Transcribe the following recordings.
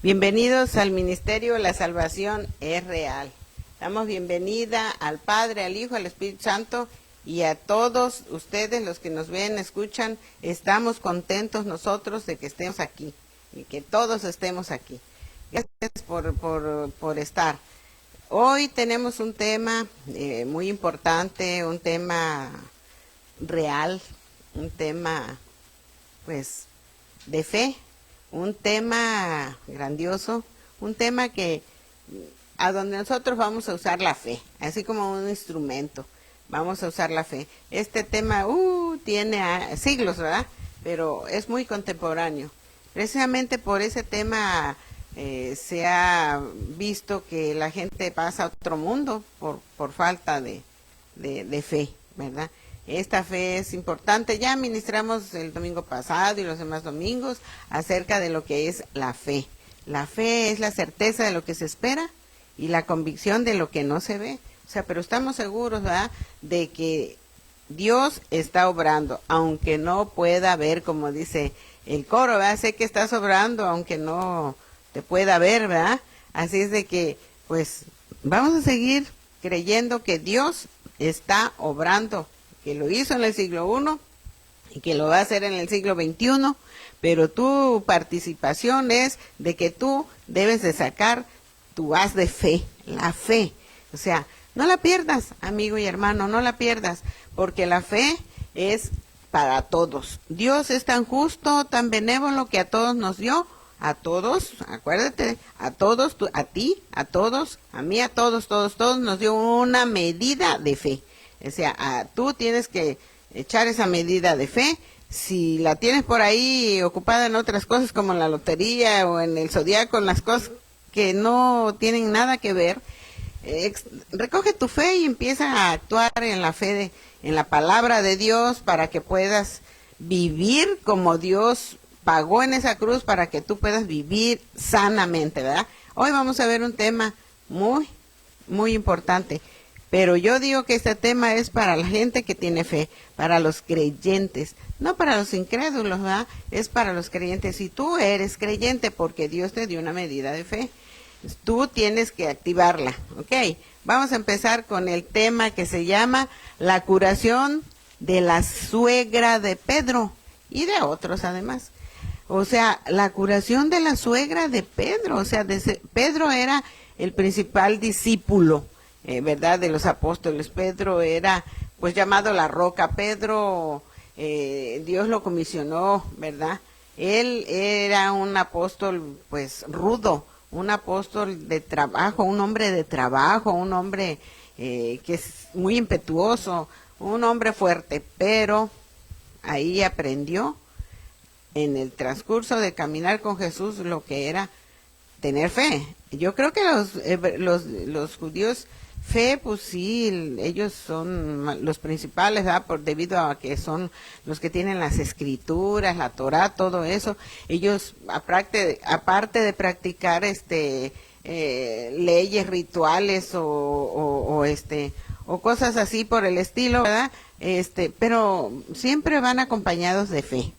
Bienvenidos al Ministerio La Salvación es Real. Damos bienvenida al Padre, al Hijo, al Espíritu Santo y a todos ustedes, los que nos ven, escuchan. Estamos contentos nosotros de que estemos aquí y que todos estemos aquí. Gracias por estar. Hoy tenemos un tema muy importante, un tema real, un tema pues de fe, un tema grandioso, un tema que a donde nosotros vamos a usar la fe, así como un instrumento, vamos a usar la fe. Este tema tiene siglos, ¿verdad? Pero es muy contemporáneo. Precisamente por ese tema se ha visto que la gente pasa a otro mundo por falta de fe, ¿verdad? Esta fe es importante. Ya ministramos el domingo pasado y los demás domingos acerca de lo que es la fe. La fe es la certeza de lo que se espera y la convicción de lo que no se ve. O sea, pero estamos seguros, ¿verdad?, de que Dios está obrando, aunque no pueda ver, como dice el coro, ¿verdad? Sé que estás obrando, aunque no te pueda ver, ¿verdad? Así es de que, pues, vamos a seguir creyendo que Dios está obrando, que lo hizo en el siglo I y que lo va a hacer en el siglo XXI, pero tu participación es de que tú debes de sacar tu haz de fe, la fe. O sea, no la pierdas, amigo y hermano, no la pierdas, porque la fe es para todos. Dios es tan justo, tan benévolo, que a todos nos dio, a todos, acuérdate, a todos, a ti, a todos, a mí, a todos nos dio una medida de fe. O sea, tú tienes que echar esa medida de fe. Si la tienes por ahí ocupada en otras cosas como en la lotería o en el zodiaco, en las cosas que no tienen nada que ver, recoge tu fe y empieza a actuar en la fe, en la palabra de Dios, para que puedas vivir como Dios pagó en esa cruz, para que tú puedas vivir sanamente, ¿verdad? Hoy vamos a ver un tema muy, muy importante. Pero yo digo que este tema es para la gente que tiene fe, para los creyentes, no para los incrédulos, ¿verdad? Es para los creyentes. Si tú eres creyente porque Dios te dio una medida de fe, tú tienes que activarla, ¿ok? Vamos a empezar con el tema que se llama la curación de la suegra de Pedro y de otros además. O sea, la curación de la suegra de Pedro, o sea, Pedro era el principal discípulo, ¿verdad?, de los apóstoles. Pedro era pues llamado la roca. Pedro, Dios lo comisionó, ¿verdad? Él era un apóstol pues rudo, un apóstol de trabajo, un hombre de trabajo, un hombre que es muy impetuoso, un hombre fuerte, pero ahí aprendió en el transcurso de caminar con Jesús lo que era tener fe. Yo creo que los judíos, fe, pues sí, ellos son los principales, ¿verdad?, debido a que son los que tienen las escrituras, la Torá, todo eso. Ellos, aparte de practicar leyes, rituales o cosas así por el estilo, ¿verdad?, pero siempre van acompañados de fe.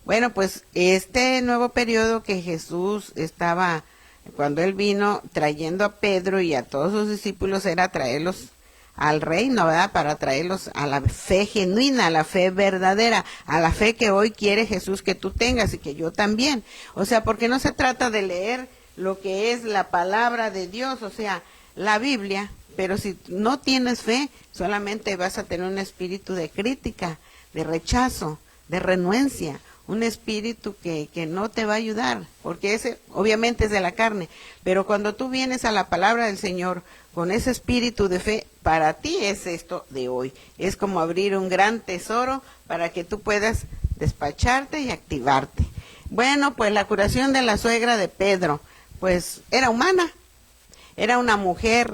Bueno, pues este nuevo periodo que Jesús estaba, cuando él vino trayendo a Pedro y a todos sus discípulos, era traerlos al reino, ¿verdad?, para traerlos a la fe genuina, a la fe verdadera, a la fe que hoy quiere Jesús que tú tengas y que yo también. O sea, porque no se trata de leer lo que es la palabra de Dios, o sea, la Biblia, pero si no tienes fe, solamente vas a tener un espíritu de crítica, de rechazo, de renuencia, un espíritu que no te va a ayudar, porque ese obviamente es de la carne, pero cuando tú vienes a la palabra del Señor con ese espíritu de fe, para ti es esto de hoy, es como abrir un gran tesoro para que tú puedas despacharte y activarte. Bueno, pues la curación de la suegra de Pedro, pues era humana, era una mujer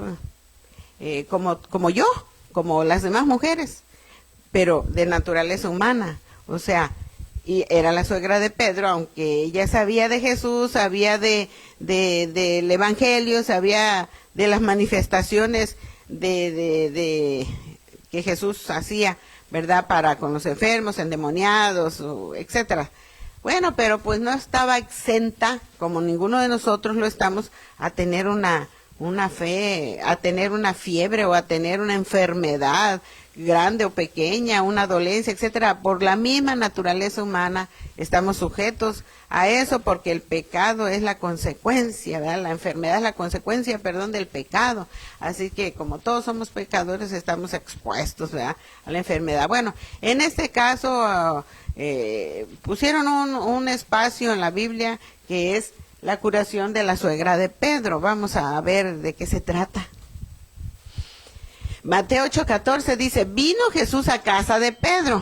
como yo, como las demás mujeres, pero de naturaleza humana, o sea, y era la suegra de Pedro, aunque ella sabía de Jesús, sabía del Evangelio, sabía de las manifestaciones que Jesús hacía, ¿verdad?, para con los enfermos, endemoniados, etcétera. Bueno, pero pues no estaba exenta, como ninguno de nosotros lo estamos, a tener una fe, a tener una fiebre o a tener una enfermedad grande o pequeña, una dolencia, etcétera. Por la misma naturaleza humana estamos sujetos a eso, porque el pecado es la consecuencia, ¿verdad? La enfermedad es la consecuencia, perdón, del pecado. Así que como todos somos pecadores, estamos expuestos, ¿verdad?, a la enfermedad. Bueno, en este caso pusieron un espacio en la Biblia que es la curación de la suegra de Pedro. Vamos a ver de qué se trata. Mateo 8:14 dice, vino Jesús a casa de Pedro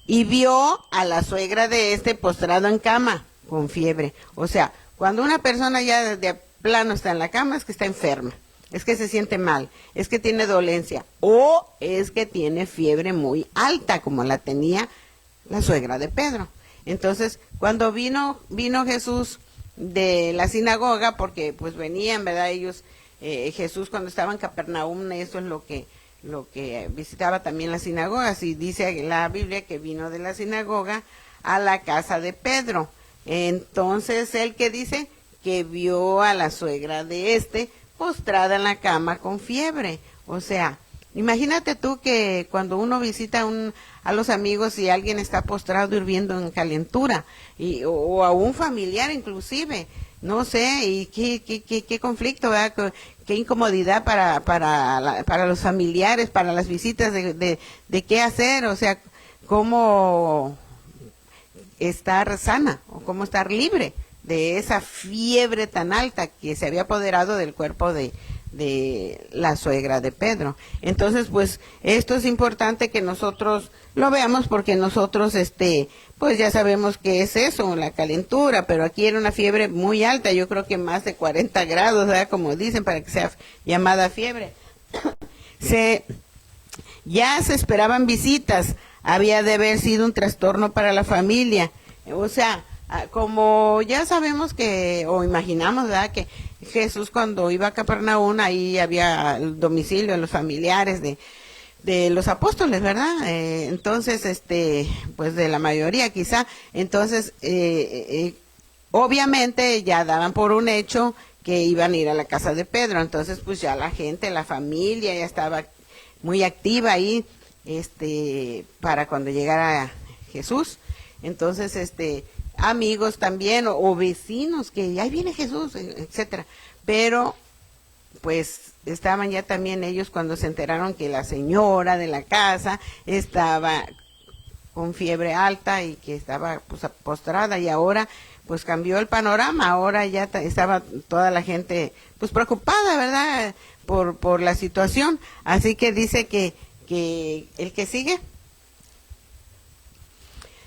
y vio a la suegra de este postrado en cama con fiebre. O sea, cuando una persona ya de plano está en la cama, es que está enferma, es que se siente mal, es que tiene dolencia o es que tiene fiebre muy alta, como la tenía la suegra de Pedro. Entonces, cuando vino Jesús de la sinagoga, porque pues venían, ¿verdad? Ellos, Jesús cuando estaba en Capernaum, eso es lo que visitaba también las sinagogas, y dice la Biblia que vino de la sinagoga a la casa de Pedro. Entonces, él que dice que vio a la suegra de este postrada en la cama con fiebre. O sea, imagínate tú que cuando uno visita a los amigos y alguien está postrado hirviendo en calentura, o a un familiar inclusive, no sé, y qué conflicto, ¿verdad? Qué incomodidad para los familiares, para las visitas de qué hacer, o sea, cómo estar sana o cómo estar libre de esa fiebre tan alta que se había apoderado del cuerpo de la suegra de Pedro. Entonces, pues, esto es importante que nosotros lo veamos, porque nosotros, pues ya sabemos que es eso, la calentura, pero aquí era una fiebre muy alta, yo creo que más de 40 grados, ¿verdad? Como dicen, para que sea llamada fiebre. Ya se esperaban visitas, había de haber sido un trastorno para la familia, o sea, como ya sabemos que, o imaginamos, ¿verdad?, que Jesús cuando iba a Capernaum, ahí había el domicilio de los familiares de los apóstoles, ¿verdad? Entonces, pues de la mayoría quizá. Entonces, obviamente ya daban por un hecho que iban a ir a la casa de Pedro. Entonces, pues ya la gente, la familia ya estaba muy activa ahí, para cuando llegara Jesús. Entonces, amigos también, o vecinos, que ahí viene Jesús, etcétera. Pero pues estaban ya también ellos cuando se enteraron que la señora de la casa estaba con fiebre alta y que estaba pues postrada, y ahora pues cambió el panorama. Ahora ya estaba toda la gente pues preocupada, ¿verdad?, por la situación. Así que dice que el que sigue,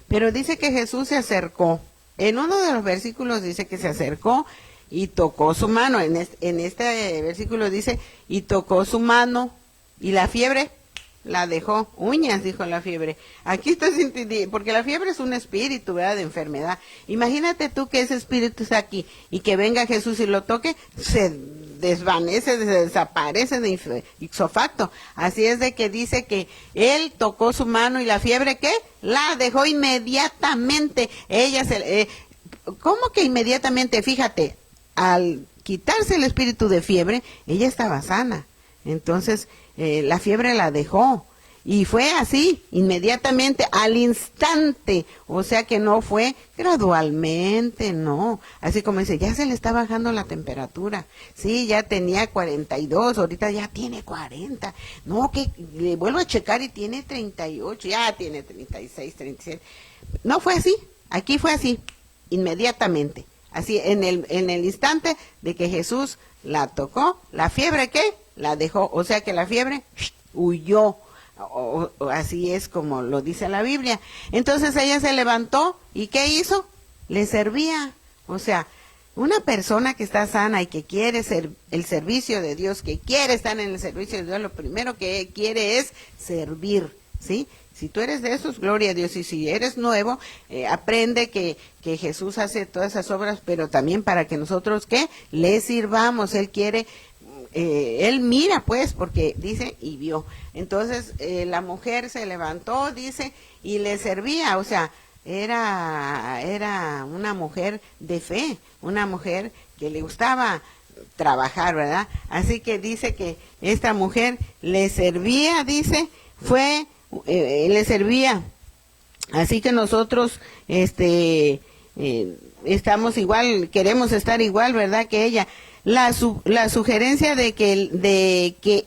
pero dice que Jesús se acercó. En uno de los versículos dice que se acercó y tocó su mano. En este versículo dice, y tocó su mano, y la fiebre la dejó. Uñas, dijo la fiebre. Aquí está, porque la fiebre es un espíritu, ¿verdad?, de enfermedad. Imagínate tú que ese espíritu está aquí, y que venga Jesús y lo toque, se desvanece, se desaparece de ipso facto. Así es de que dice que él tocó su mano, y la fiebre, ¿qué? La dejó inmediatamente. ¿Cómo que inmediatamente? Fíjate, al quitarse el espíritu de fiebre, ella estaba sana. Entonces, la fiebre la dejó. Y fue así, inmediatamente, al instante. O sea que no fue gradualmente, no. Así como dice, ya se le está bajando la temperatura. Sí, ya tenía 42, ahorita ya tiene 40. No, que le vuelvo a checar y tiene 38, ya tiene 36, 37. No fue así, aquí fue así, inmediatamente. Así, en el instante de que Jesús la tocó, la fiebre, ¿qué? La dejó. O sea que la fiebre huyó. O así es como lo dice la Biblia. Entonces ella se levantó, ¿y qué hizo? Le servía. O sea, una persona que está sana y que quiere ser el servicio de Dios, que quiere estar en el servicio de Dios, lo primero que quiere es servir, ¿sí? Si tú eres de esos, gloria a Dios. Y si eres nuevo, aprende que Jesús hace todas esas obras, pero también para que nosotros, ¿qué? Le sirvamos. Él quiere, él mira, pues, porque dice, y vio. Entonces, la mujer se levantó, dice, y le servía. O sea, era una mujer de fe, una mujer que le gustaba trabajar, ¿verdad? Así que dice que esta mujer le servía, dice, le servía. Así que nosotros, estamos igual, queremos estar igual, ¿verdad? Que ella. La sugerencia de que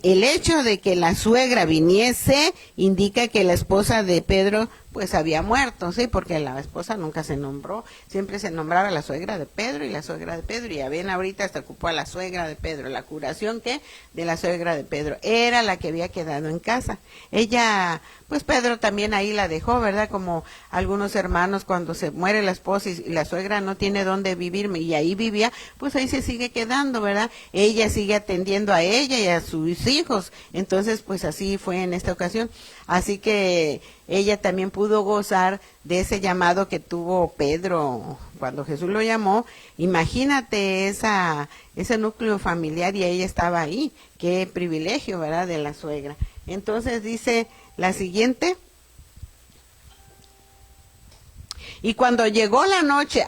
el hecho de que la suegra viniese indica que la esposa de Pedro pues había muerto, sí, porque la esposa nunca se nombró, siempre se nombraba la suegra de Pedro y la suegra de Pedro, y ya ven ahorita se ocupó a la suegra de Pedro, la curación que de la suegra de Pedro, era la que había quedado en casa. Ella, pues Pedro también ahí la dejó, ¿verdad? Como algunos hermanos cuando se muere la esposa y la suegra no tiene dónde vivir y ahí vivía, pues ahí se sigue quedando, ¿verdad? Ella sigue atendiendo a ella y a sus hijos, entonces pues así fue en esta ocasión. Así que ella también pudo gozar de ese llamado que tuvo Pedro cuando Jesús lo llamó. Imagínate ese núcleo familiar y ella estaba ahí. Qué privilegio, ¿verdad? De la suegra. Entonces dice la siguiente. Y cuando llegó la noche,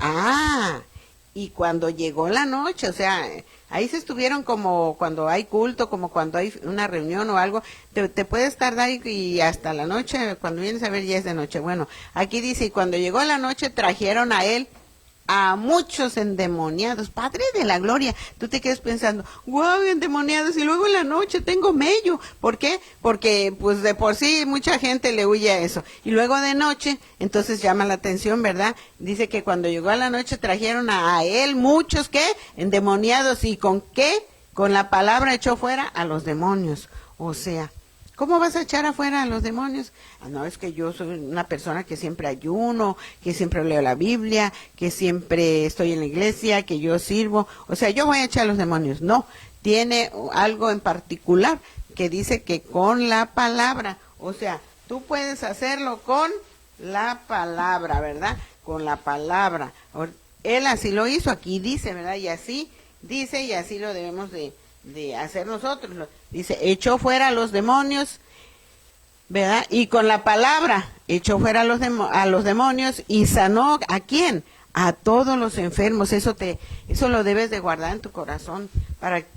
o sea, ahí se estuvieron como cuando hay culto, como cuando hay una reunión o algo, te puedes tardar y hasta la noche, cuando vienes a ver ya es de noche. Bueno, aquí dice, y cuando llegó la noche trajeron a él a muchos endemoniados. Padre de la gloria, tú te quedas pensando, wow, endemoniados, y luego en la noche tengo mello. ¿Por qué? Porque pues de por sí mucha gente le huye a eso. Y luego de noche, entonces llama la atención, ¿verdad? Dice que cuando llegó a la noche trajeron a él muchos, ¿qué? Endemoniados. ¿Y con qué? Con la palabra echó fuera a los demonios. O sea, ¿cómo vas a echar afuera a los demonios? No, es que yo soy una persona que siempre ayuno, que siempre leo la Biblia, que siempre estoy en la iglesia, que yo sirvo. O sea, yo voy a echar a los demonios. No, tiene algo en particular que dice que con la palabra. O sea, tú puedes hacerlo con la palabra, ¿verdad? Con la palabra. Él así lo hizo, aquí dice, ¿verdad? Y así dice y así lo debemos de hacer nosotros. Dice, echó fuera a los demonios, ¿verdad? Y con la palabra echó fuera a los demonios y sanó ¿a quién? A todos los enfermos. Eso lo debes de guardar en tu corazón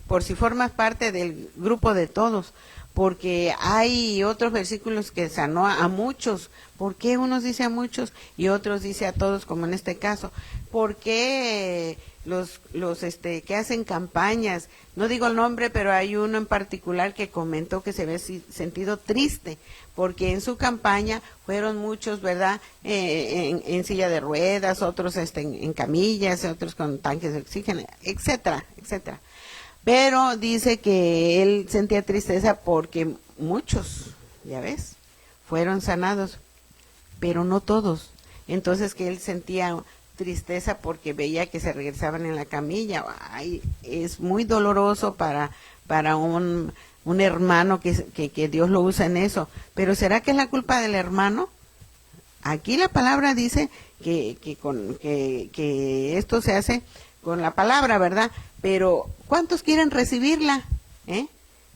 por si formas parte del grupo de todos, porque hay otros versículos que sanó a muchos. ¿Por qué unos dice a muchos y otros dice a todos, como en este caso? ¿Por qué los que hacen campañas? No digo el nombre, pero hay uno en particular que comentó que se ve sentido triste, porque en su campaña fueron muchos, ¿verdad? En silla de ruedas, otros en camillas, otros con tanques de oxígeno, etcétera, etcétera. Pero dice que él sentía tristeza porque muchos, ya ves, fueron sanados, pero no todos. Entonces que él sentía tristeza porque veía que se regresaban en la camilla. Ay, es muy doloroso para un hermano que Dios lo usa en eso. Pero ¿será que es la culpa del hermano? Aquí la palabra dice que esto se hace con la palabra, ¿verdad? Pero ¿cuántos quieren recibirla?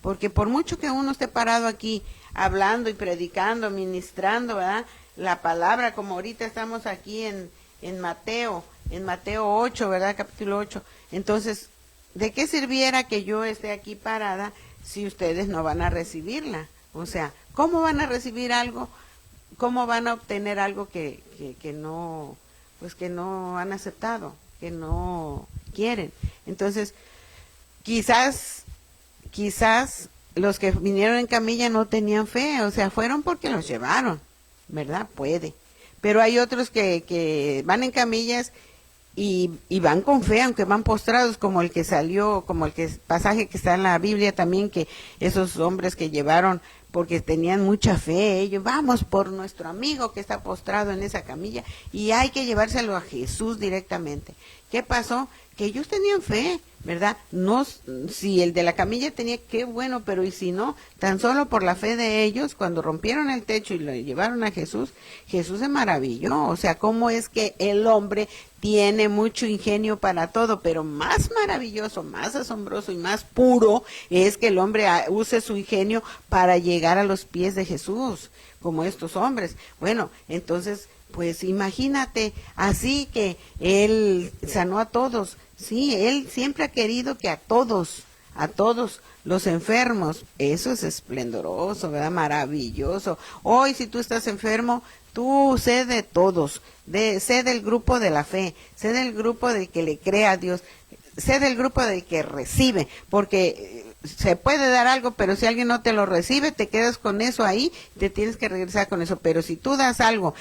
Porque por mucho que uno esté parado aquí hablando y predicando, ministrando, ¿verdad? La palabra, como ahorita estamos aquí en Mateo 8, ¿verdad? Capítulo 8. Entonces, ¿de qué sirviera que yo esté aquí parada si ustedes no van a recibirla? O sea, ¿cómo van a recibir algo? ¿Cómo van a obtener algo que no, pues que no han aceptado, que no quieren? Entonces, quizás los que vinieron en camilla no tenían fe, o sea, fueron porque los llevaron, ¿verdad? Puede. Pero hay otros que van en camillas y van con fe, aunque van postrados, como el que salió, como pasaje que está en la Biblia también, que esos hombres que llevaron porque tenían mucha fe, ellos, vamos por nuestro amigo que está postrado en esa camilla y hay que llevárselo a Jesús directamente. ¿Qué pasó? Que ellos tenían fe, ¿verdad? No, si el de la camilla tenía, qué bueno, pero y si no, tan solo por la fe de ellos, cuando rompieron el techo y lo llevaron a Jesús, Jesús se maravilló. O sea, cómo es que el hombre tiene mucho ingenio para todo, pero más maravilloso, más asombroso y más puro es que el hombre use su ingenio para llegar a los pies de Jesús, como estos hombres. Bueno, entonces pues imagínate, así que Él sanó a todos. Sí, Él siempre ha querido que a todos los enfermos, eso es esplendoroso, ¿verdad? Maravilloso. Hoy si tú estás enfermo, tú sé de todos, sé del grupo de la fe, sé del grupo del que le cree a Dios, sé del grupo del que recibe, porque se puede dar algo, pero si alguien no te lo recibe, te quedas con eso ahí, te tienes que regresar con eso. Pero si tú das algo,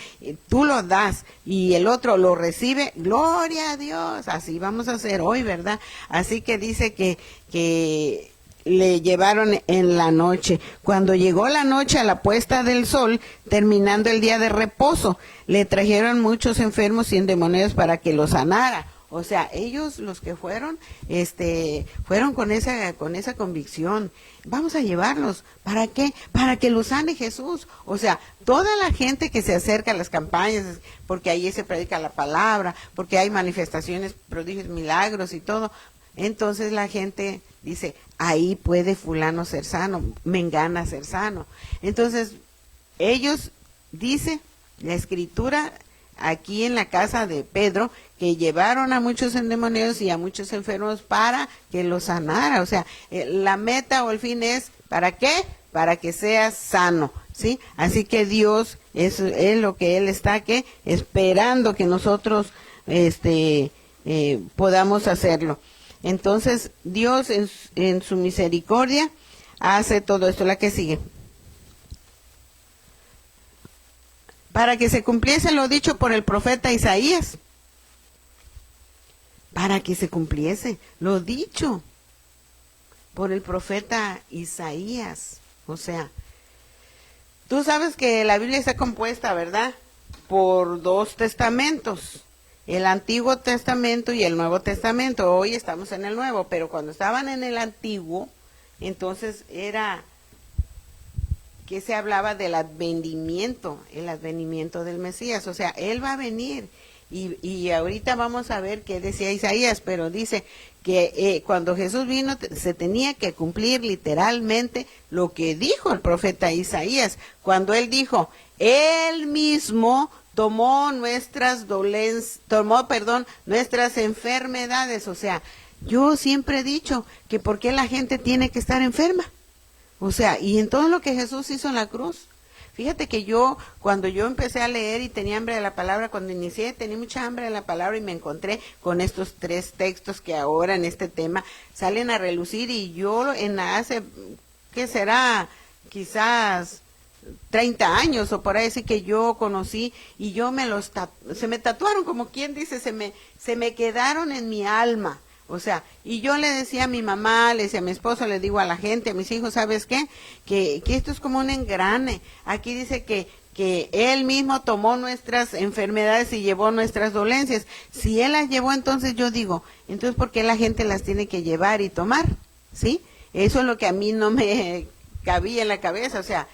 tú lo das y el otro lo recibe, gloria a Dios, así vamos a hacer hoy, ¿verdad? Así que dice que le llevaron en la noche. Cuando llegó la noche a la puesta del sol, terminando el día de reposo, le trajeron muchos enfermos y endemoniados para que los sanara. O sea, ellos los que fueron con esa convicción. Vamos a llevarlos. ¿Para qué? Para que los sane Jesús. O sea, toda la gente que se acerca a las campañas, porque ahí se predica la palabra, porque hay manifestaciones, prodigios, milagros y todo. Entonces la gente dice, ahí puede fulano ser sano, mengana ser sano. Entonces, ellos, dice la escritura aquí en la casa de Pedro, que llevaron a muchos endemoniados y a muchos enfermos para que los sanara. O sea, la meta o el fin es, ¿para qué? Para que seas sano, ¿sí? Así que Dios es lo que Él está esperando que nosotros podamos hacerlo. Entonces, Dios en su misericordia hace todo esto. La que sigue. Para que se cumpliese lo dicho por el profeta Isaías. Para que se cumpliese lo dicho por el profeta Isaías. O sea, tú sabes que la Biblia está compuesta, ¿verdad? Por 2 testamentos. El Antiguo Testamento y el Nuevo Testamento. Hoy estamos en el Nuevo, pero cuando estaban en el Antiguo, entonces era que se hablaba del advenimiento, el advenimiento del Mesías. O sea, Él va a venir. Y ahorita vamos a ver qué decía Isaías, pero dice que cuando Jesús vino se tenía que cumplir literalmente lo que dijo el profeta Isaías, cuando él dijo, Él mismo tomó nuestras enfermedades. O sea, yo siempre he dicho que por qué la gente tiene que estar enferma. O sea, y en todo lo que Jesús hizo en la cruz. Fíjate que cuando yo empecé a leer y tenía hambre de la palabra, cuando inicié tenía mucha hambre de la palabra y me encontré con estos 3 textos que ahora en este tema salen a relucir, y yo hace, ¿qué será? Quizás 30 años o por ahí, así que yo conocí y yo se me tatuaron, como quien dice, se me quedaron en mi alma. O sea, y yo le decía a mi mamá, le decía a mi esposo, le digo a la gente, a mis hijos, ¿sabes qué? Que esto es como un engrane. Aquí dice que Él mismo tomó nuestras enfermedades y llevó nuestras dolencias. Si Él las llevó, entonces yo digo, entonces ¿por qué la gente las tiene que llevar y tomar? ¿Sí? Eso es lo que a mí no me cabía en la cabeza. O sea,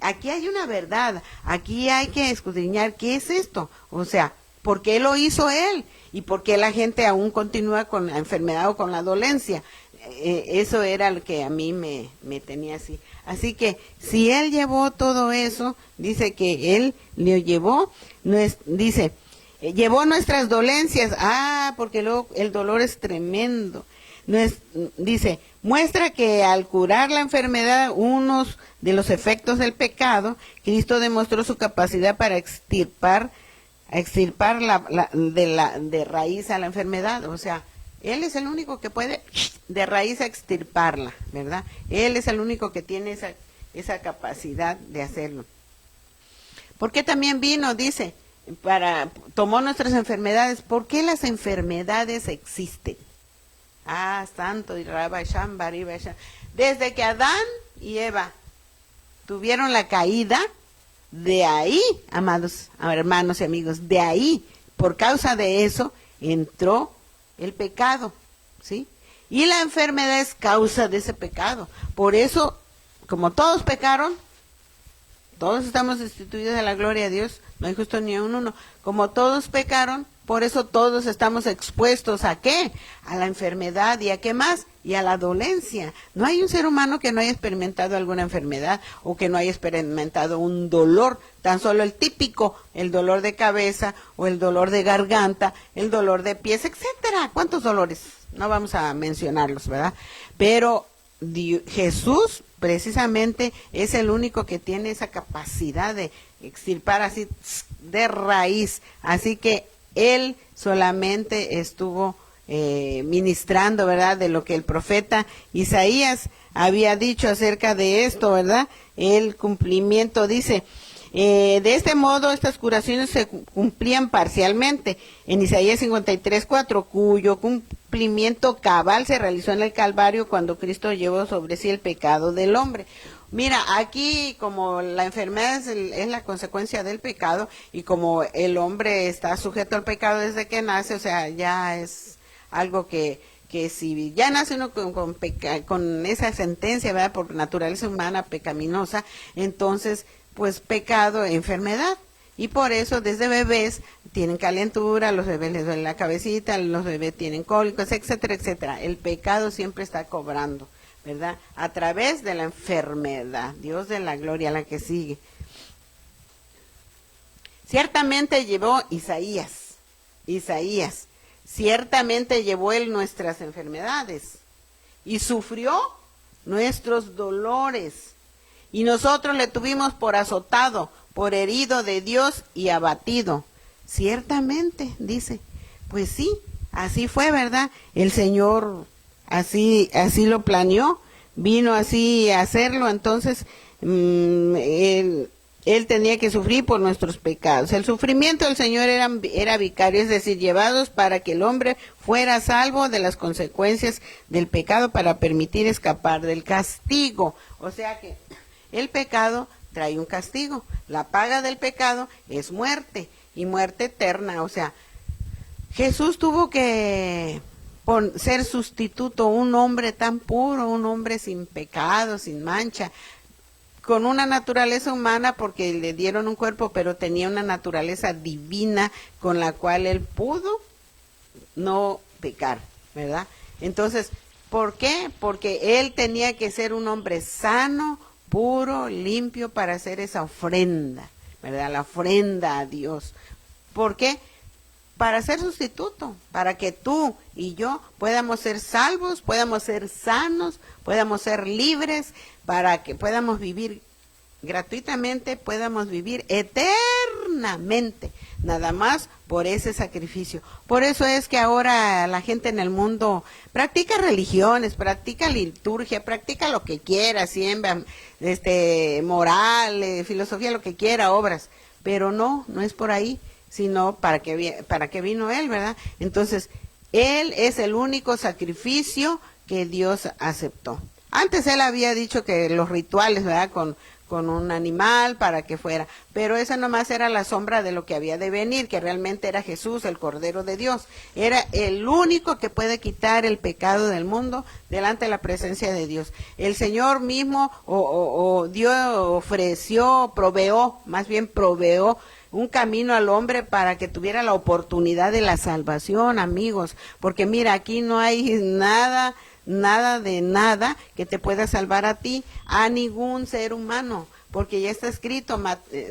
aquí hay una verdad, aquí hay que escudriñar qué es esto. O sea, ¿por qué lo hizo Él? ¿Y por qué la gente aún continúa con la enfermedad o con la dolencia? Eso era lo que a mí me tenía así. Así que si Él llevó todo eso, dice que Él lo llevó, llevó nuestras dolencias. Porque luego el dolor es tremendo. Dice, muestra que al curar la enfermedad, unos de los efectos del pecado, Cristo demostró su capacidad para extirpar de raíz a la enfermedad. O sea, Él es el único que puede de raíz extirparla, ¿verdad? Él es el único que tiene esa capacidad de hacerlo. Porque también vino, dice, tomó nuestras enfermedades. ¿Por qué las enfermedades existen? Santo y Rabasham, Baribasham. Desde que Adán y Eva tuvieron la caída, de ahí, amados hermanos y amigos, de ahí, por causa de eso, entró el pecado, ¿sí? Y la enfermedad es causa de ese pecado. Por eso, como todos pecaron, todos estamos destituidos de la gloria de Dios, no hay justo ni uno. Como todos pecaron, por eso todos estamos expuestos ¿a qué? A la enfermedad y ¿a qué más? Y a la dolencia. No hay un ser humano que no haya experimentado alguna enfermedad o que no haya experimentado un dolor, tan solo el típico, el dolor de cabeza o el dolor de garganta, el dolor de pies, etcétera. ¿Cuántos dolores? No vamos a mencionarlos, ¿verdad? Pero Jesús precisamente es el único que tiene esa capacidad de extirpar así de raíz. Así que él solamente estuvo ministrando, ¿verdad? De lo que el profeta Isaías había dicho acerca de esto, ¿verdad? El cumplimiento dice, de este modo estas curaciones se cumplían parcialmente en Isaías 53:4, cuyo cumplimiento cabal se realizó en el Calvario cuando Cristo llevó sobre sí el pecado del hombre. Mira, aquí como la enfermedad es la consecuencia del pecado y como el hombre está sujeto al pecado desde que nace, o sea, ya es algo que si ya nace uno con esa sentencia, ¿verdad? Por naturaleza humana pecaminosa, entonces pues pecado, enfermedad. Y por eso desde bebés tienen calentura, los bebés les duele la cabecita, los bebés tienen cólicos, etcétera, etcétera. El pecado siempre está cobrando, ¿verdad? A través de la enfermedad. Dios de la gloria, la que sigue. Ciertamente llevó Isaías, ciertamente llevó él nuestras enfermedades y sufrió nuestros dolores. Y nosotros le tuvimos por azotado, por herido de Dios y abatido. Ciertamente, dice, pues sí, así fue, ¿verdad? El Señor así lo planeó, vino así a hacerlo, entonces él tenía que sufrir por nuestros pecados. El sufrimiento del Señor era vicario, es decir, llevados para que el hombre fuera salvo de las consecuencias del pecado para permitir escapar del castigo. O sea que el pecado trae un castigo. La paga del pecado es muerte y muerte eterna. O sea, Jesús tuvo que ser sustituto, un hombre tan puro, un hombre sin pecado, sin mancha, con una naturaleza humana porque le dieron un cuerpo, pero tenía una naturaleza divina con la cual él pudo no pecar, ¿verdad? Entonces, ¿por qué? Porque él tenía que ser un hombre sano, puro, limpio para hacer esa ofrenda, ¿verdad? La ofrenda a Dios. ¿Por qué? Para ser sustituto, para que tú y yo podamos ser salvos, podamos ser sanos, podamos ser libres, para que podamos vivir gratuitamente, podamos vivir eternamente, nada más por ese sacrificio. Por eso es que ahora la gente en el mundo practica religiones, practica liturgia, practica lo que quiera, siembra moral, filosofía, lo que quiera, obras, pero no es por ahí, sino para que vino Él, ¿verdad? Entonces, Él es el único sacrificio que Dios aceptó. Antes Él había dicho que los rituales, ¿verdad?, con un animal para que fuera, pero esa nomás era la sombra de lo que había de venir, que realmente era Jesús, el Cordero de Dios. Era el único que puede quitar el pecado del mundo delante de la presencia de Dios. El Señor mismo proveó un camino al hombre para que tuviera la oportunidad de la salvación, amigos, porque mira, aquí no hay nada que te pueda salvar a ti, a ningún ser humano, porque ya está escrito,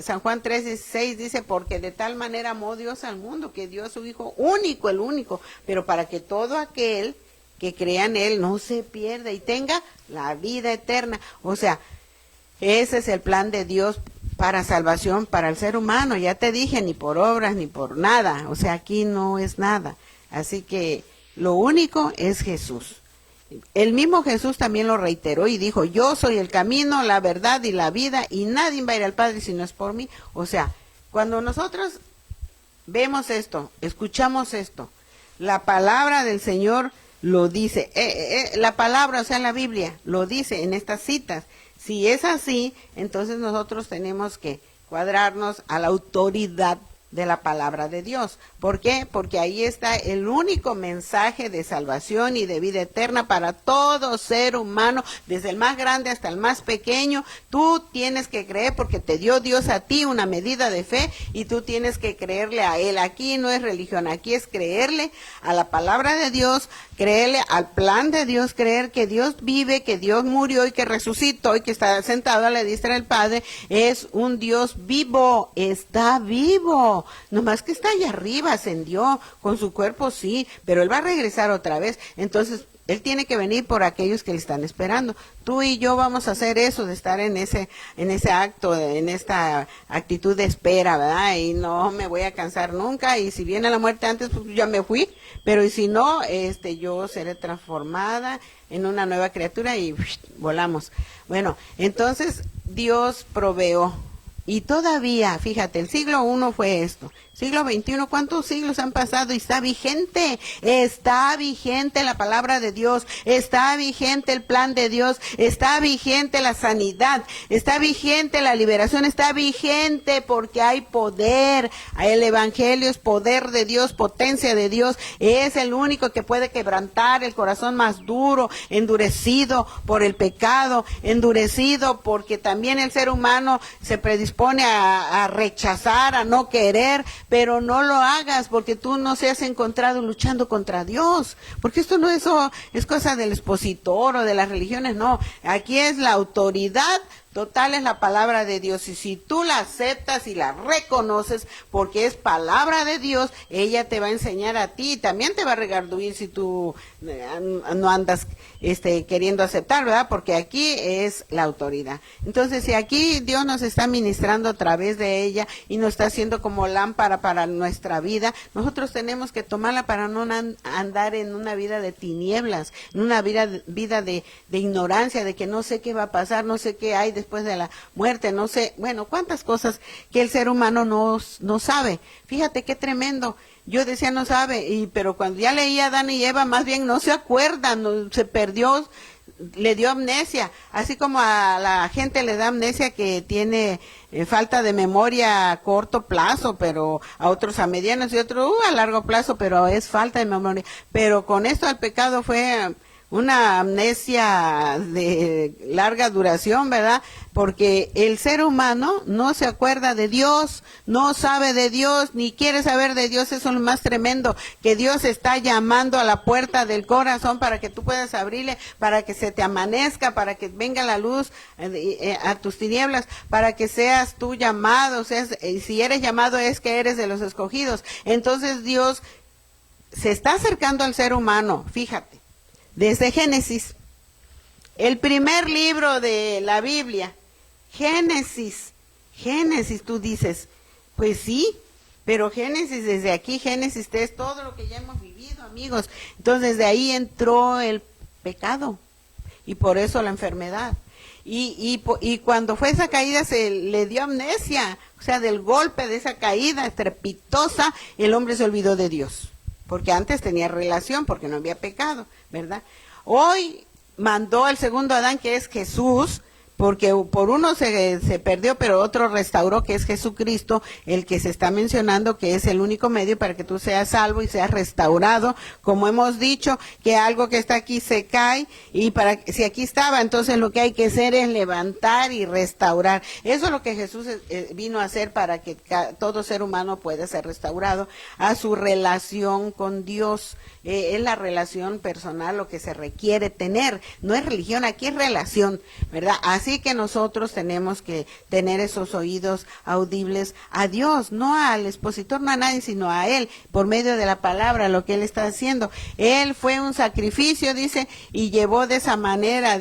San Juan 3:16 dice, porque de tal manera amó Dios al mundo, que dio a su Hijo único, el único, pero para que todo aquel que crea en Él no se pierda y tenga la vida eterna. O sea, ese es el plan de Dios para salvación para el ser humano. Ya te dije, ni por obras, ni por nada, o sea, aquí no es nada. Así que lo único es Jesús. El mismo Jesús también lo reiteró y dijo, yo soy el camino, la verdad y la vida, y nadie va a ir al Padre si no es por mí. O sea, cuando nosotros vemos esto, escuchamos esto, la palabra del Señor lo dice, la palabra, o sea, la Biblia, lo dice en estas citas. Si es así, entonces nosotros tenemos que cuadrarnos a la autoridad de la palabra de Dios. ¿Por qué? Porque ahí está el único mensaje de salvación y de vida eterna para todo ser humano, desde el más grande hasta el más pequeño. Tú tienes que creer porque te dio Dios a ti una medida de fe y tú tienes que creerle a Él. Aquí no es religión, aquí es creerle a la palabra de Dios, creerle al plan de Dios, creer que Dios vive, que Dios murió y que resucitó y que está sentado a la diestra del Padre. Es un Dios vivo, está vivo. Nomás que está allá arriba, ascendió con su cuerpo, sí, pero Él va a regresar otra vez. Entonces, Él tiene que venir por aquellos que le están esperando. Tú y yo vamos a hacer eso, de estar en ese acto, en esta actitud de espera, ¿verdad? Y no me voy a cansar nunca, y si viene la muerte antes, pues ya me fui, pero y si no, yo seré transformada en una nueva criatura y volamos. Bueno, entonces Dios proveó. Y todavía, fíjate, el siglo I fue esto. Siglo XXI, ¿cuántos siglos han pasado? Y está vigente la palabra de Dios, está vigente el plan de Dios, está vigente la sanidad, está vigente la liberación, está vigente porque hay poder. El evangelio es poder de Dios, potencia de Dios, es el único que puede quebrantar el corazón más duro, endurecido por el pecado, endurecido porque también el ser humano se predispone a rechazar, a no querer, pero no lo hagas porque tú no seas encontrado luchando contra Dios, porque esto no es cosa del expositor o de las religiones, no, aquí es la autoridad total, es la palabra de Dios, y si tú la aceptas y la reconoces porque es palabra de Dios, ella te va a enseñar a ti, también te va a redarguir si tú no andas queriendo aceptar, ¿verdad? Porque aquí es la autoridad. Entonces, si aquí Dios nos está ministrando a través de ella y nos está haciendo como lámpara para nuestra vida, nosotros tenemos que tomarla para no andar en una vida de tinieblas, en una vida de ignorancia, de que no sé qué va a pasar, no sé qué hay después de la muerte, no sé, bueno, cuántas cosas que el ser humano no sabe. Fíjate qué tremendo. Yo decía no sabe, pero cuando ya leía Adán y Eva, más bien no se acuerdan, se perdió, le dio amnesia, así como a la gente le da amnesia que tiene falta de memoria a corto plazo, pero a otros a medianos y otros a largo plazo, pero es falta de memoria. Pero con esto el pecado fue una amnesia de larga duración, ¿verdad? Porque el ser humano no se acuerda de Dios, no sabe de Dios, ni quiere saber de Dios. Eso es lo más tremendo, que Dios está llamando a la puerta del corazón para que tú puedas abrirle, para que se te amanezca, para que venga la luz a tus tinieblas, para que seas tú llamado, si eres llamado es que eres de los escogidos. Entonces Dios se está acercando al ser humano, fíjate. Desde Génesis, el primer libro de la Biblia, Génesis, tú dices, pues sí, pero Génesis, desde aquí, Génesis es todo lo que ya hemos vivido, amigos. Entonces, de ahí entró el pecado y por eso la enfermedad. Y cuando fue esa caída se le dio amnesia, o sea, del golpe de esa caída estrepitosa, el hombre se olvidó de Dios. Porque antes tenía relación, porque no había pecado, ¿verdad? Hoy mandó al segundo Adán, que es Jesús, porque por uno se perdió, pero otro restauró, que es Jesucristo, el que se está mencionando, que es el único medio para que tú seas salvo y seas restaurado. Como hemos dicho, que algo que está aquí se cae, y si aquí estaba, entonces lo que hay que hacer es levantar y restaurar. Eso es lo que Jesús vino a hacer para que todo ser humano pueda ser restaurado a su relación con Dios. Es la relación personal lo que se requiere tener, no es religión, aquí es relación, ¿verdad? Así que nosotros tenemos que tener esos oídos audibles a Dios, no al expositor, no a nadie, sino a Él, por medio de la palabra, lo que Él está haciendo. Él fue un sacrificio, dice, y llevó de esa manera,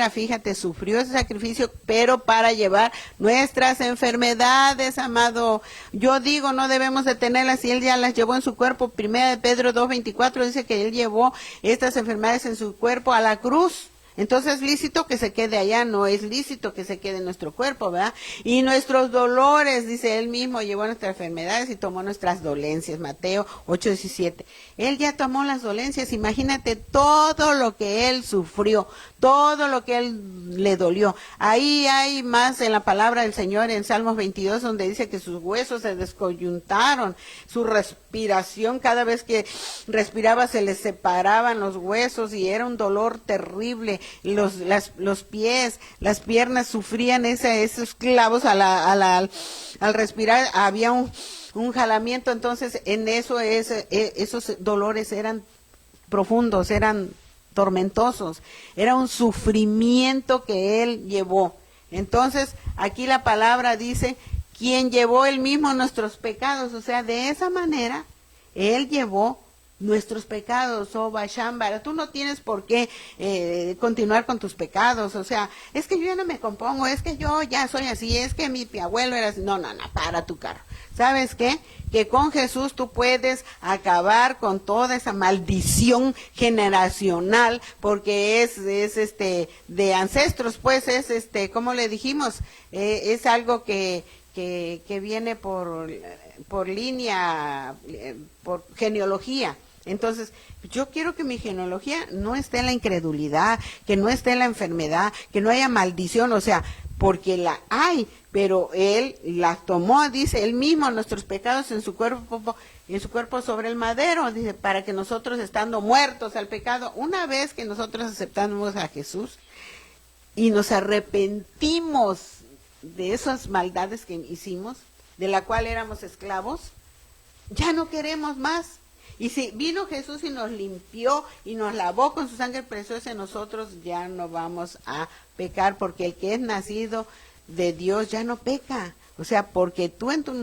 fíjate, sufrió ese sacrificio, pero para llevar nuestras enfermedades, amado. Yo digo, no debemos de tenerlas, y Él ya las llevó en su cuerpo. Primera de Pedro 2:24 dice que Él llevó estas enfermedades en su cuerpo a la cruz. Entonces es lícito que se quede allá, no es lícito que se quede en nuestro cuerpo, ¿verdad? Y nuestros dolores, dice él mismo, llevó nuestras enfermedades y tomó nuestras dolencias, Mateo 8:17. Él ya tomó las dolencias, imagínate todo lo que él sufrió, todo lo que él le dolió. Ahí hay más en la palabra del Señor en Salmos 22, donde dice que sus huesos se descoyuntaron, su respiración, cada vez que respiraba se le separaban los huesos y era un dolor terrible. Los pies, las piernas sufrían esos clavos al respirar, había un jalamiento. Entonces en eso esos dolores eran profundos, eran tormentosos, era un sufrimiento que él llevó. Entonces aquí la palabra dice, quien llevó él mismo nuestros pecados, o sea, de esa manera él llevó nuestros pecados, oh Bashambara. Tú no tienes por qué continuar con tus pecados, o sea, es que yo ya no me compongo, es que yo ya soy así, es que mi abuelo era así. No, para tu carro. ¿Sabes qué? Que con Jesús tú puedes acabar con toda esa maldición generacional, porque es de ancestros, pues es ¿cómo le dijimos? Es algo que viene por línea, por genealogía. Entonces, yo quiero que mi genealogía no esté en la incredulidad, que no esté en la enfermedad, que no haya maldición, o sea, porque la hay, pero él las tomó, dice él mismo, nuestros pecados en su cuerpo sobre el madero, dice, para que nosotros, estando muertos al pecado, una vez que nosotros aceptamos a Jesús y nos arrepentimos de esas maldades que hicimos, de la cual éramos esclavos, ya no queremos más. Y si vino Jesús y nos limpió y nos lavó con su sangre preciosa, nosotros ya no vamos a pecar, porque el que es nacido de Dios ya no peca. O sea, porque tú en tu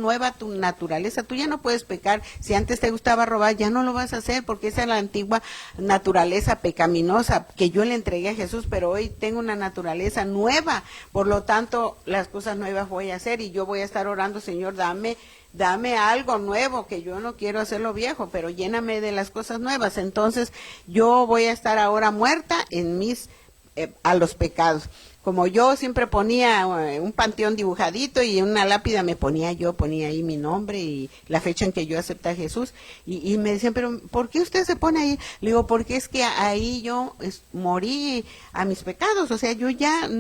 naturaleza, tú ya no puedes pecar. Si antes te gustaba robar, ya no lo vas a hacer, porque esa es la antigua naturaleza pecaminosa que yo le entregué a Jesús, pero hoy tengo una naturaleza nueva. Por lo tanto, las cosas nuevas voy a hacer, y yo voy a estar orando, Señor, dame algo nuevo, que yo no quiero hacer lo viejo, pero lléname de las cosas nuevas. Entonces, yo voy a estar ahora muerta en a los pecados. Como yo siempre ponía un panteón dibujadito y en una lápida ponía ahí mi nombre y la fecha en que yo acepté a Jesús, y me decían, pero ¿por qué usted se pone ahí? Le digo, porque es que ahí yo morí a mis pecados, o sea, yo ya,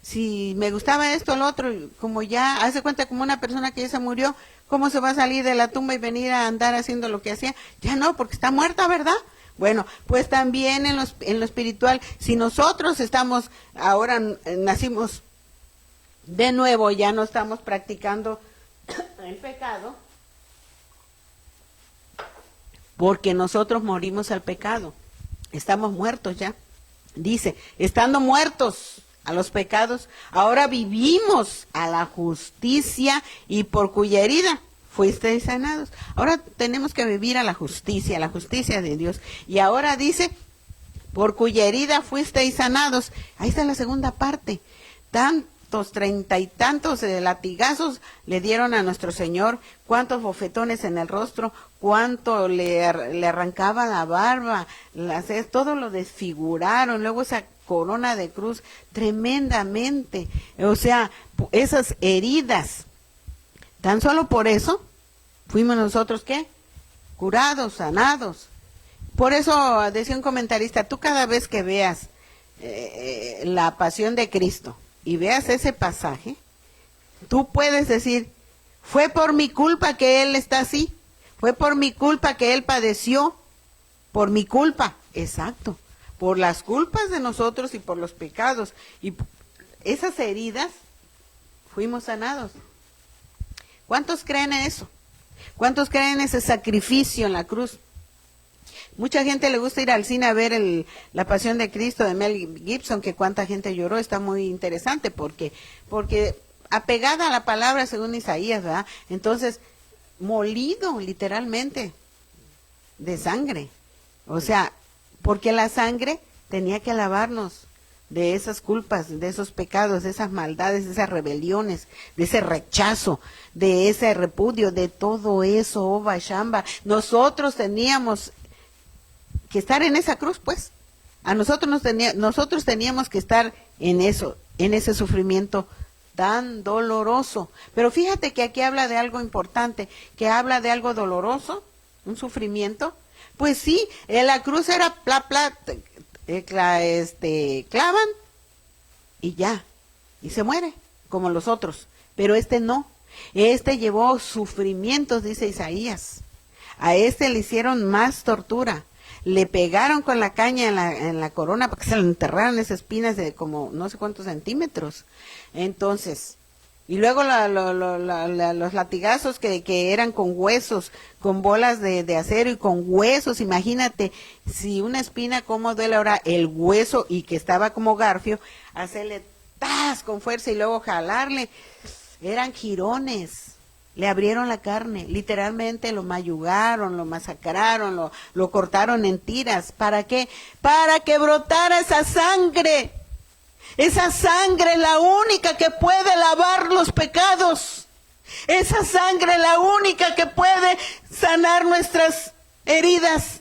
si me gustaba esto o lo otro, como ya, hace cuenta como una persona que ya se murió, ¿cómo se va a salir de la tumba y venir a andar haciendo lo que hacía? Ya no, porque está muerta, ¿verdad? Bueno, pues también en lo espiritual, si nosotros ahora nacimos de nuevo, ya no estamos practicando el pecado, porque nosotros morimos al pecado, estamos muertos ya. Dice, estando muertos a los pecados, ahora vivimos a la justicia, y por cuya herida fuisteis sanados. Ahora tenemos que vivir a la justicia de Dios. Y ahora dice, por cuya herida fuisteis sanados. Ahí está la segunda parte. Tantos 30 y tantos latigazos le dieron a nuestro Señor, cuántos bofetones en el rostro, cuánto le arrancaba la barba, todo lo desfiguraron, luego esa corona de cruz, tremendamente. O sea, esas heridas. Tan solo por eso fuimos nosotros, ¿qué? Curados, sanados. Por eso decía un comentarista, tú cada vez que veas la pasión de Cristo y veas ese pasaje, tú puedes decir, fue por mi culpa que Él está así, fue por mi culpa que Él padeció, por mi culpa, exacto, por las culpas de nosotros y por los pecados. Y esas heridas fuimos sanados. ¿Cuántos creen en eso? ¿Cuántos creen en ese sacrificio en la cruz? Mucha gente le gusta ir al cine a ver la Pasión de Cristo de Mel Gibson, que cuánta gente lloró, está muy interesante, porque apegada a la palabra según Isaías, ¿verdad? Entonces, molido literalmente de sangre. O sea, porque la sangre tenía que lavarnos de esas culpas, de esos pecados, de esas maldades, de esas rebeliones, de ese rechazo, de ese repudio, de todo eso, oh Bashamba. Nosotros teníamos que estar en esa cruz, pues, nosotros teníamos que estar en eso, en ese sufrimiento tan doloroso. Pero fíjate que aquí habla de algo importante, que habla de algo doloroso, un sufrimiento. Pues sí, en la cruz era clavan y ya, y se muere, como los otros. Pero este no, este llevó sufrimientos, dice Isaías. A este le hicieron más tortura. Le pegaron con la caña en la corona para que se le enterraran esas espinas de como no sé cuántos centímetros. Entonces, y luego los latigazos que eran con huesos, con bolas de acero y con huesos. Imagínate, si una espina, cómo duele ahora el hueso y que estaba como garfio, hacerle ¡tas! Con fuerza y luego jalarle. Eran jirones. Le abrieron la carne, literalmente lo mayugaron, lo masacraron, lo cortaron en tiras. ¿Para qué? Para que brotara esa sangre. Esa sangre es la única que puede lavar los pecados. Esa sangre es la única que puede sanar nuestras heridas.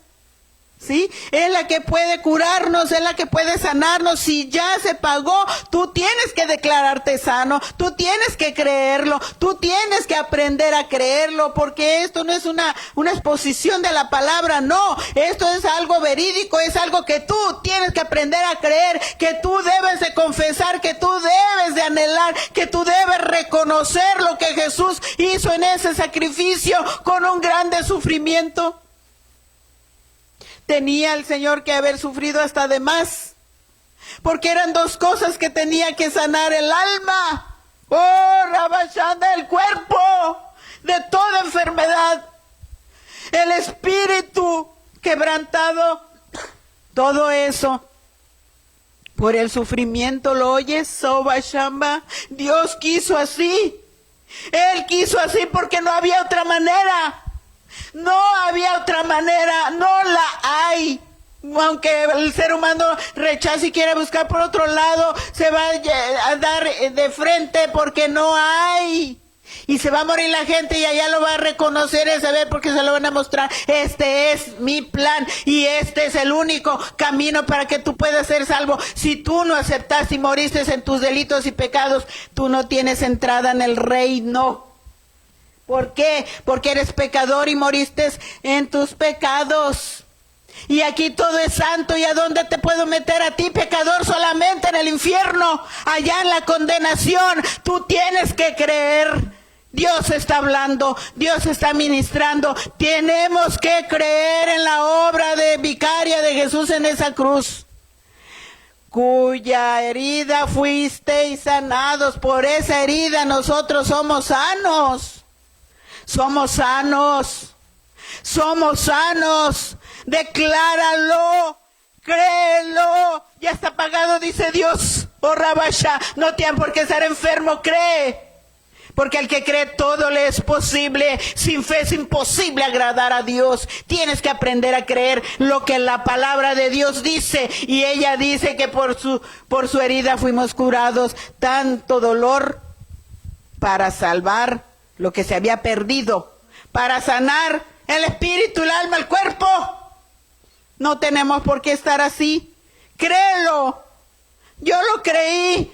¿Sí? Es la que puede curarnos, es la que puede sanarnos. Si ya se pagó, tú tienes que declararte sano, tú tienes que creerlo, tú tienes que aprender a creerlo, porque esto no es una exposición de la palabra, no, esto es algo verídico, es algo que tú tienes que aprender a creer, que tú debes de confesar, que tú debes de anhelar, que tú debes reconocer lo que Jesús hizo en ese sacrificio con un grande sufrimiento. Tenía el Señor que haber sufrido hasta de más, porque eran dos cosas que tenía que sanar: el alma, Rabashanda, el cuerpo de toda enfermedad, el espíritu quebrantado, todo eso por el sufrimiento. ¿Lo oyes, Sobashamba? Dios quiso así, Él quiso así porque no había otra manera. No había otra manera, no la hay. Aunque el ser humano rechace y quiera buscar por otro lado, se va a dar de frente porque no hay. Y se va a morir la gente y allá lo va a reconocer y saber porque se lo van a mostrar. Este es mi plan y este es el único camino para que tú puedas ser salvo. Si tú no aceptaste y moriste en tus delitos y pecados, tú no tienes entrada en el reino. ¿Por qué? Porque eres pecador y moriste en tus pecados. Y aquí todo es santo. ¿Y a dónde te puedo meter a ti, pecador? Solamente en el infierno, allá en la condenación. Tú tienes que creer. Dios está hablando, Dios está ministrando. Tenemos que creer en la obra de vicaria de Jesús en esa cruz, cuya herida fuisteis sanados. Por esa herida nosotros somos sanos. Somos sanos, somos sanos. Decláralo, créelo, ya está pagado, dice Dios. Rabasha, no tienen por qué estar enfermo, cree. Porque al que cree todo le es posible. Sin fe es imposible agradar a Dios. Tienes que aprender a creer lo que la palabra de Dios dice. Y ella dice que por su herida fuimos curados. Tanto dolor para salvar lo que se había perdido, para sanar el espíritu, el alma, el cuerpo. No tenemos por qué estar así. Créelo. Yo lo creí.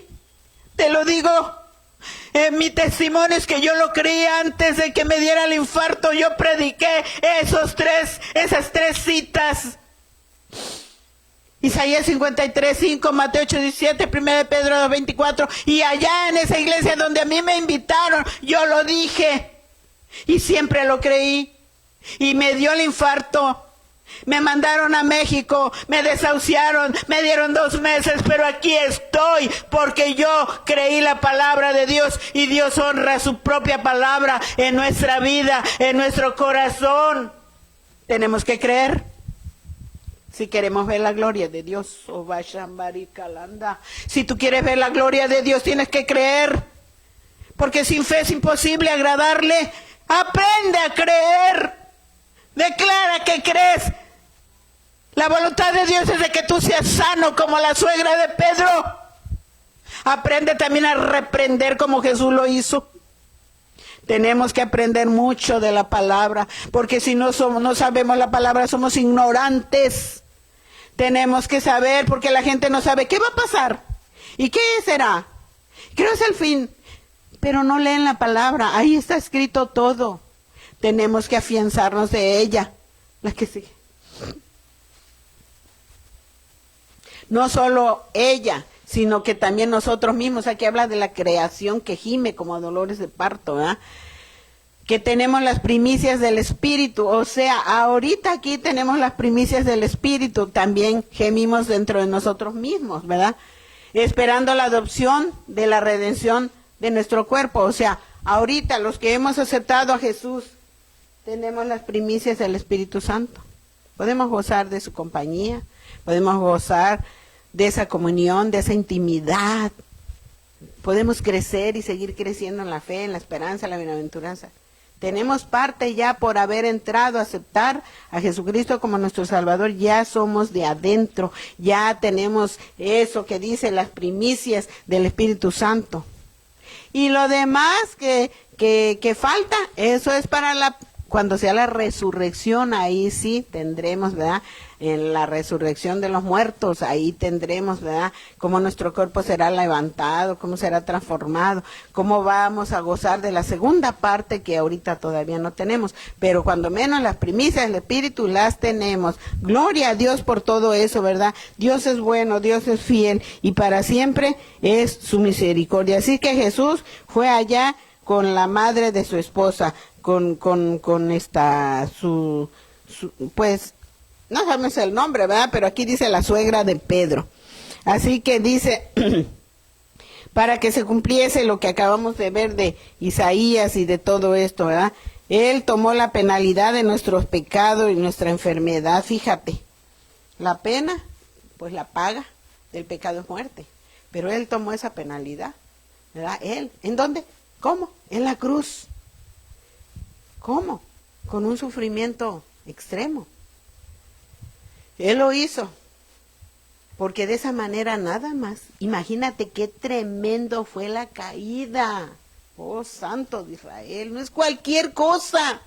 Te lo digo. Mi testimonio es que yo lo creí antes de que me diera el infarto. Yo prediqué esas tres citas. Isaías 53:5, Mateo 8:17, 1 Pedro 2:24, y allá en esa iglesia donde a mí me invitaron, yo lo dije, y siempre lo creí, y me dio el infarto, me mandaron a México, me desahuciaron, me dieron 2 meses, pero aquí estoy, porque yo creí la palabra de Dios, y Dios honra su propia palabra en nuestra vida, en nuestro corazón. Tenemos que creer. Si queremos ver la gloria de Dios, si tú quieres ver la gloria de Dios, tienes que creer, porque sin fe es imposible agradarle. Aprende a creer, declara que crees. La voluntad de Dios es de que tú seas sano como la suegra de Pedro. Aprende también a reprender como Jesús lo hizo. Tenemos que aprender mucho de la palabra, porque si no sabemos la palabra, somos ignorantes. Tenemos que saber, porque la gente no sabe qué va a pasar y qué será. Creo es el fin, pero no leen la palabra. Ahí está escrito todo. Tenemos que afianzarnos de ella. La que sigue. No solo ella, sino que también nosotros mismos. Aquí habla de la creación que gime como dolores de parto, ¿verdad? Que tenemos las primicias del Espíritu, o sea, ahorita aquí tenemos las primicias del Espíritu, también gemimos dentro de nosotros mismos, ¿verdad? Esperando la adopción de la redención de nuestro cuerpo, o sea, ahorita los que hemos aceptado a Jesús, tenemos las primicias del Espíritu Santo. Podemos gozar de su compañía, podemos gozar de esa comunión, de esa intimidad. Podemos crecer y seguir creciendo en la fe, en la esperanza, en la bienaventuranza. Tenemos parte ya por haber entrado a aceptar a Jesucristo como nuestro Salvador. Ya somos de adentro, ya tenemos eso que dice las primicias del Espíritu Santo. Y lo demás que falta, eso es para cuando sea la resurrección, ahí sí tendremos, ¿verdad? En la resurrección de los muertos, ahí tendremos, ¿verdad? Cómo nuestro cuerpo será levantado, cómo será transformado, cómo vamos a gozar de la segunda parte que ahorita todavía no tenemos, pero cuando menos las primicias del Espíritu las tenemos. Gloria a Dios por todo eso, ¿verdad? Dios es bueno, Dios es fiel y para siempre es su misericordia. Así que Jesús fue allá con la madre de su esposa, con esta, pues, no sabemos el nombre, ¿verdad? Pero aquí dice la suegra de Pedro. Así que dice, para que se cumpliese lo que acabamos de ver de Isaías y de todo esto, ¿verdad? Él tomó la penalidad de nuestros pecados y nuestra enfermedad, fíjate. La pena, pues la paga del pecado es muerte. Pero Él tomó esa penalidad, ¿verdad? Él, ¿en dónde? ¿Cómo? En la cruz. ¿Cómo? Con un sufrimiento extremo. Él lo hizo, porque de esa manera nada más. Imagínate qué tremendo fue la caída. Oh, santo de Israel, no es cualquier cosa.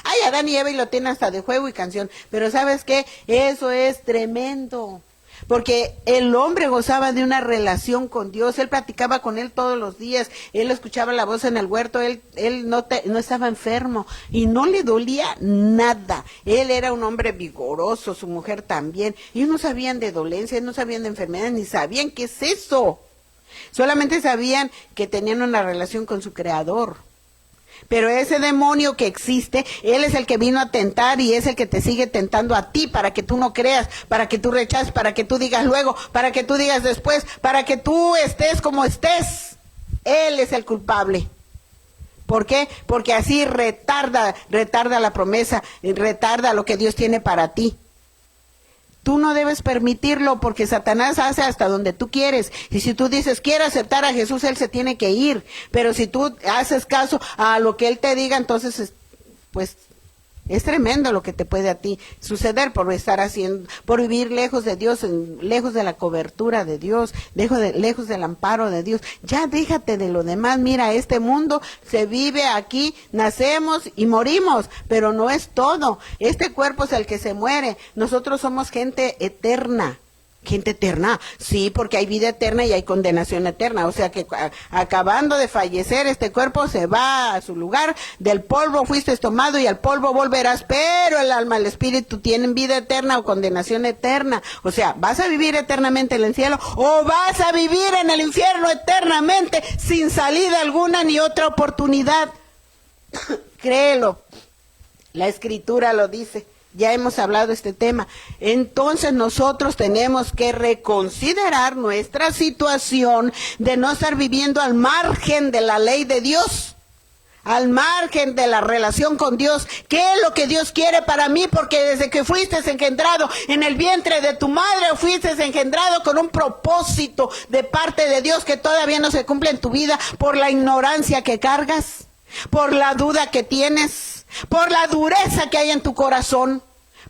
Ay, Adán y Eva y lo tienen hasta de juego y canción, pero ¿sabes qué? Eso es tremendo. Porque el hombre gozaba de una relación con Dios, él platicaba con él todos los días, él escuchaba la voz en el huerto, él no estaba enfermo y no le dolía nada. Él era un hombre vigoroso, su mujer también. Ellos no sabían de dolencias, no sabían de enfermedades, ni sabían qué es eso. Solamente sabían que tenían una relación con su Creador. Pero ese demonio que existe, él es el que vino a tentar y es el que te sigue tentando a ti para que tú no creas, para que tú rechaces, para que tú digas luego, para que tú digas después, para que tú estés como estés. Él es el culpable. ¿Por qué? Porque así retarda la promesa, retarda lo que Dios tiene para ti. Tú no debes permitirlo porque Satanás hace hasta donde tú quieres. Y si tú dices, quiero aceptar a Jesús, Él se tiene que ir. Pero si tú haces caso a lo que Él te diga, entonces, pues, es tremendo lo que te puede a ti suceder por estar haciendo, por vivir lejos de Dios, lejos de la cobertura de Dios, lejos del amparo de Dios. Ya déjate de lo demás. Mira, este mundo se vive aquí, nacemos y morimos, pero no es todo. Este cuerpo es el que se muere. Nosotros somos gente eterna. Gente eterna, sí, porque hay vida eterna y hay condenación eterna, o sea que acabando de fallecer este cuerpo se va a su lugar, del polvo fuiste tomado y al polvo volverás, pero el alma, el espíritu tienen vida eterna o condenación eterna, o sea, ¿vas a vivir eternamente en el cielo o vas a vivir en el infierno eternamente sin salida alguna ni otra oportunidad? Créelo, la Escritura lo dice. Ya hemos hablado de este tema. Entonces nosotros tenemos que reconsiderar nuestra situación de no estar viviendo al margen de la ley de Dios, al margen de la relación con Dios. ¿Qué es lo que Dios quiere para mí? Porque desde que fuiste engendrado en el vientre de tu madre, fuiste engendrado con un propósito de parte de Dios que todavía no se cumple en tu vida por la ignorancia que cargas, por la duda que tienes, por la dureza que hay en tu corazón,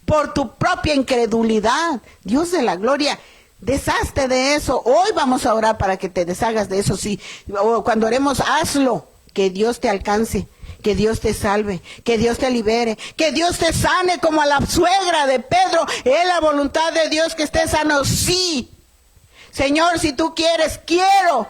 por tu propia incredulidad. Dios de la gloria, deshazte de eso. Hoy vamos a orar para que te deshagas de eso. Sí, o cuando oremos, hazlo, que Dios te alcance, que Dios te salve, que Dios te libere, que Dios te sane como a la suegra de Pedro. Es la voluntad de Dios que esté sano, sí. Señor, si tú quieres, quiero,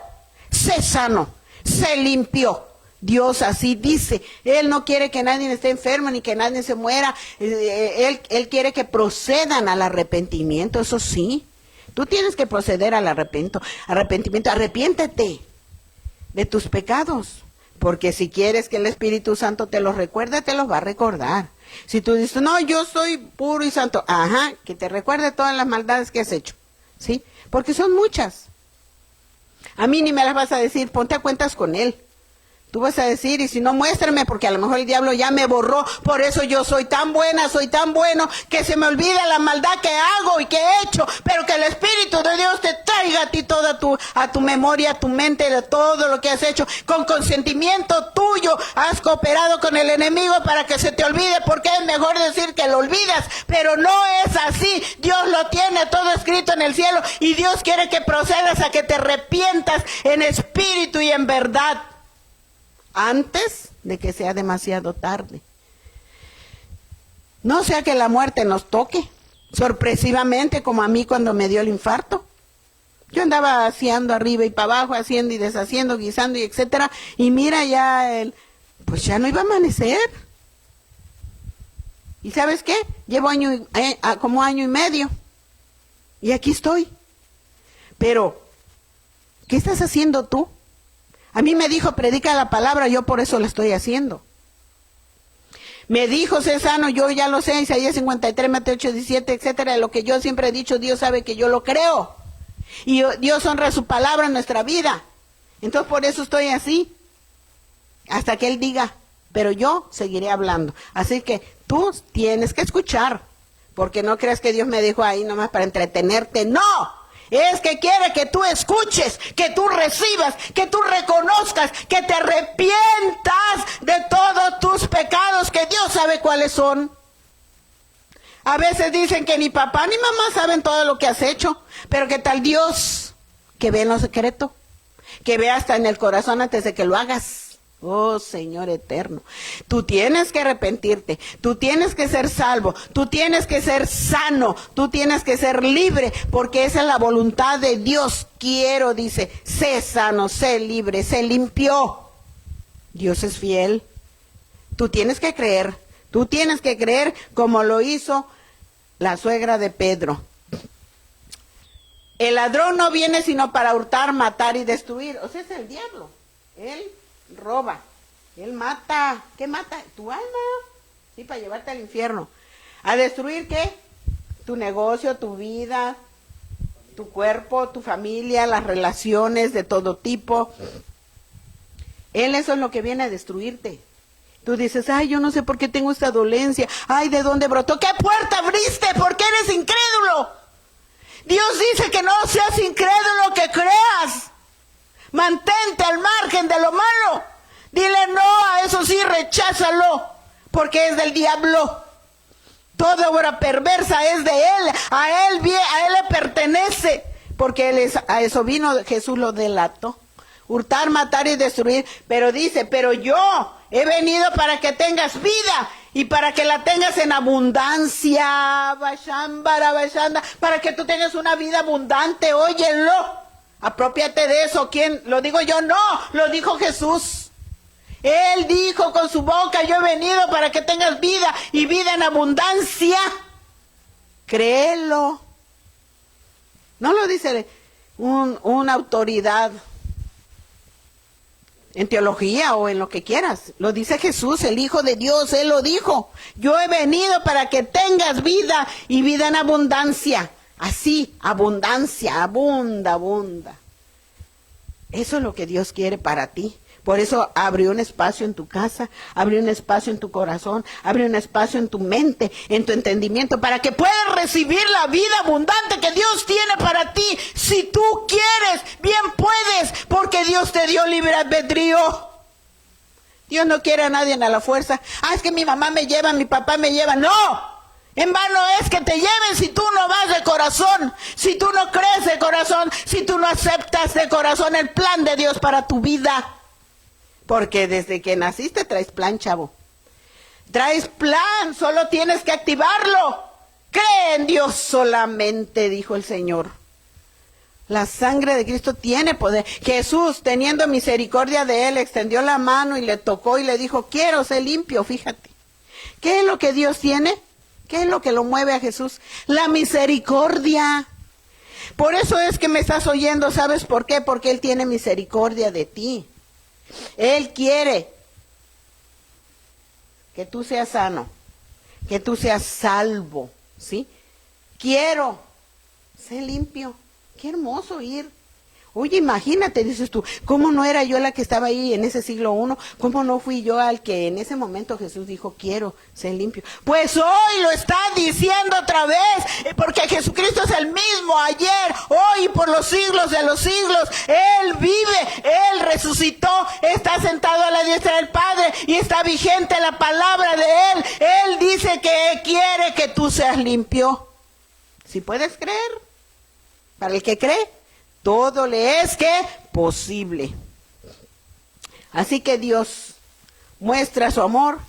sé sano, sé limpio. Dios así dice. Él no quiere que nadie esté enfermo ni que nadie se muera. Él quiere que procedan al arrepentimiento, eso sí. Tú tienes que proceder al arrepentimiento. Arrepiéntete de tus pecados. Porque si quieres que el Espíritu Santo te los recuerde, te los va a recordar. Si tú dices, no, yo soy puro y santo, ajá, que te recuerde todas las maldades que has hecho, ¿sí? Porque son muchas. A mí ni me las vas a decir, ponte a cuentas con Él. Tú vas a decir, y si no, muéstrame, porque a lo mejor el diablo ya me borró, por eso yo soy tan buena, soy tan bueno, que se me olvida la maldad que hago y que he hecho, pero que el Espíritu de Dios te traiga a ti toda a tu memoria, a tu mente, de todo lo que has hecho. Con consentimiento tuyo has cooperado con el enemigo para que se te olvide, porque es mejor decir que lo olvidas, pero no es así. Dios lo tiene todo escrito en el cielo, y Dios quiere que procedas a que te arrepientas en espíritu y en verdad, antes de que sea demasiado tarde. No sea que la muerte nos toque sorpresivamente, como a mí cuando me dio el infarto. Yo andaba haciendo arriba y para abajo, haciendo y deshaciendo, guisando y etcétera, y mira pues ya no iba a amanecer. ¿Y sabes qué? Llevo como año y medio, y aquí estoy. Pero, ¿qué estás haciendo tú? A mí me dijo, predica la palabra, yo por eso la estoy haciendo. Me dijo, sé sano, yo ya lo sé, Isaías 53, Mateo 8, 17, etcétera, lo que yo siempre he dicho, Dios sabe que yo lo creo. Y Dios honra su palabra en nuestra vida. Entonces por eso estoy así, hasta que Él diga, pero yo seguiré hablando. Así que tú tienes que escuchar, porque no creas que Dios me dijo ahí nomás para entretenerte, no. Es que quiere que tú escuches, que tú recibas, que tú reconozcas, que te arrepientas de todos tus pecados, que Dios sabe cuáles son. A veces dicen que ni papá ni mamá saben todo lo que has hecho, pero ¿qué tal Dios, que ve en lo secreto, que ve hasta en el corazón antes de que lo hagas? Oh, Señor eterno, tú tienes que arrepentirte, tú tienes que ser salvo, tú tienes que ser sano, tú tienes que ser libre, porque esa es la voluntad de Dios. Quiero, dice, sé sano, sé libre, sé limpio. Dios es fiel. Tú tienes que creer como lo hizo la suegra de Pedro. El ladrón no viene sino para hurtar, matar y destruir. O sea, es el diablo. Él roba, él mata. ¿Qué mata? Tu alma, sí, para llevarte al infierno. ¿A destruir qué? Tu negocio, tu vida, tu cuerpo, tu familia, las relaciones de todo tipo. Él eso es lo que viene a destruirte. Tú dices, ay, yo no sé por qué tengo esta dolencia, ay, ¿de dónde brotó? ¿Qué puerta abriste? ¿Por qué eres incrédulo? Dios dice que no seas incrédulo, que creas. Mantente al margen de lo malo. Dile no a eso, sí, recházalo, porque es del diablo. Toda obra perversa es de él. A él le pertenece, porque él a eso vino. Jesús lo delató: hurtar, matar y destruir. Pero dice, pero yo he venido para que tengas vida y para que la tengas en abundancia. Para que tú tengas una vida abundante. Óyelo. Apropiate de eso. ¿Quién? ¿Lo digo yo? No, lo dijo Jesús. Él dijo con su boca, yo he venido para que tengas vida y vida en abundancia. Créelo. No lo dice una autoridad en teología o en lo que quieras. Lo dice Jesús, el Hijo de Dios. Él lo dijo. Yo he venido para que tengas vida y vida en abundancia. Así, abundancia, abunda. Eso es lo que Dios quiere para ti. Por eso abre un espacio en tu casa, abre un espacio en tu corazón, abre un espacio en tu mente, en tu entendimiento, para que puedas recibir la vida abundante que Dios tiene para ti. Si tú quieres, bien puedes, porque Dios te dio libre albedrío. Dios no quiere a nadie a la fuerza. Ah, es que mi mamá me lleva, mi papá me lleva. ¡No! En vano es que te lleven si tú no vas de corazón, si tú no crees de corazón, si tú no aceptas de corazón el plan de Dios para tu vida. Porque desde que naciste traes plan, chavo. Traes plan, solo tienes que activarlo. Cree en Dios solamente, dijo el Señor. La sangre de Cristo tiene poder. Jesús, teniendo misericordia de él, extendió la mano y le tocó y le dijo, quiero ser limpio, fíjate. ¿Qué es lo que Dios tiene? ¿Qué es lo que lo mueve a Jesús? La misericordia. Por eso es que me estás oyendo, ¿sabes por qué? Porque Él tiene misericordia de ti. Él quiere que tú seas sano, que tú seas salvo, ¿sí? Quiero ser limpio. Qué hermoso ir. Oye, imagínate, dices tú, ¿cómo no era yo la que estaba ahí en ese siglo I? ¿Cómo no fui yo al que en ese momento Jesús dijo, quiero ser limpio? Pues hoy lo está diciendo otra vez, porque Jesucristo es el mismo ayer, hoy y por los siglos de los siglos. Él vive, Él resucitó, está sentado a la diestra del Padre y está vigente la palabra de Él. Él dice que quiere que tú seas limpio. ¿Sí puedes creer? Para el que cree, todo le es que posible. Así que Dios muestra su amor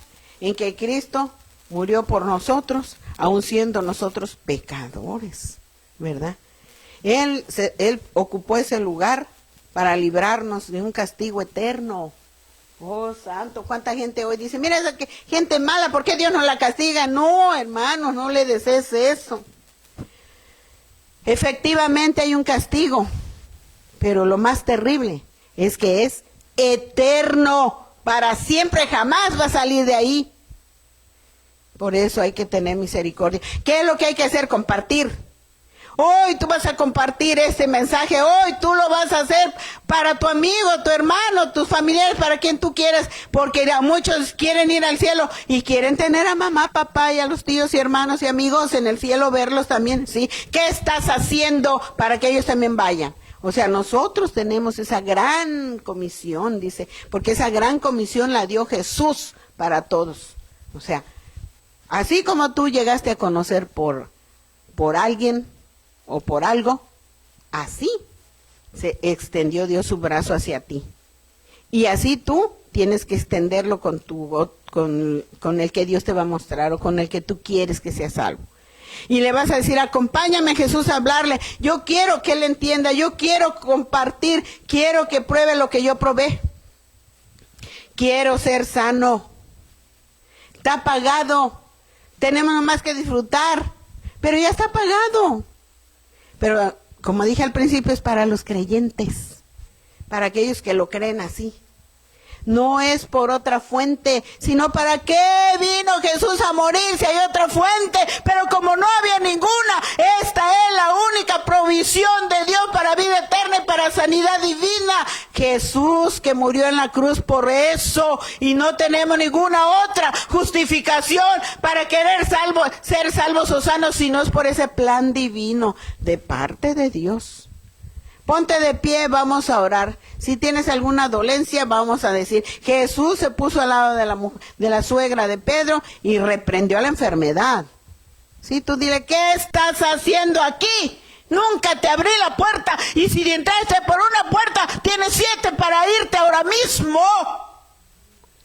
en que Cristo murió por nosotros, aun siendo nosotros pecadores, ¿verdad? Él ocupó ese lugar para librarnos de un castigo eterno. Oh, santo, cuánta gente hoy dice, mira esa gente mala, ¿por qué Dios no la castiga? No, hermano, no le desees eso. Efectivamente hay un castigo, pero lo más terrible es que es eterno, para siempre, jamás va a salir de ahí. Por eso hay que tener misericordia. ¿Qué es lo que hay que hacer? Compartir. Hoy tú vas a compartir este mensaje, hoy tú lo vas a hacer para tu amigo, tu hermano, tus familiares, para quien tú quieras, porque muchos quieren ir al cielo y quieren tener a mamá, papá y a los tíos y hermanos y amigos en el cielo, verlos también, ¿sí? ¿Qué estás haciendo para que ellos también vayan? O sea, nosotros tenemos esa gran comisión, dice, porque esa gran comisión la dio Jesús para todos. O sea, así como tú llegaste a conocer por alguien o por algo, así se extendió Dios su brazo hacia ti. Y así tú tienes que extenderlo con el que Dios te va a mostrar o con el que tú quieres que sea salvo. Y le vas a decir, acompáñame Jesús a hablarle, yo quiero que él entienda, yo quiero compartir, quiero que pruebe lo que yo probé. Quiero ser sano. Está pagado. Tenemos nomás que disfrutar, pero ya está pagado. Pero como dije al principio, es para los creyentes, para aquellos que lo creen así. No es por otra fuente, sino para qué vino Jesús a morir si hay otra fuente. Pero como no había ninguna, esta es la única provisión de Dios para vida eterna y para sanidad divina. Jesús que murió en la cruz por eso, y no tenemos ninguna otra justificación para querer ser salvos o sanos, si no es por ese plan divino de parte de Dios. Ponte de pie, vamos a orar. Si tienes alguna dolencia, vamos a decir, Jesús se puso al lado de la suegra de Pedro y reprendió la enfermedad. Sí, tú dile, ¿qué estás haciendo aquí? Nunca te abrí la puerta, y si entraste por una puerta, tienes 7 para irte ahora mismo.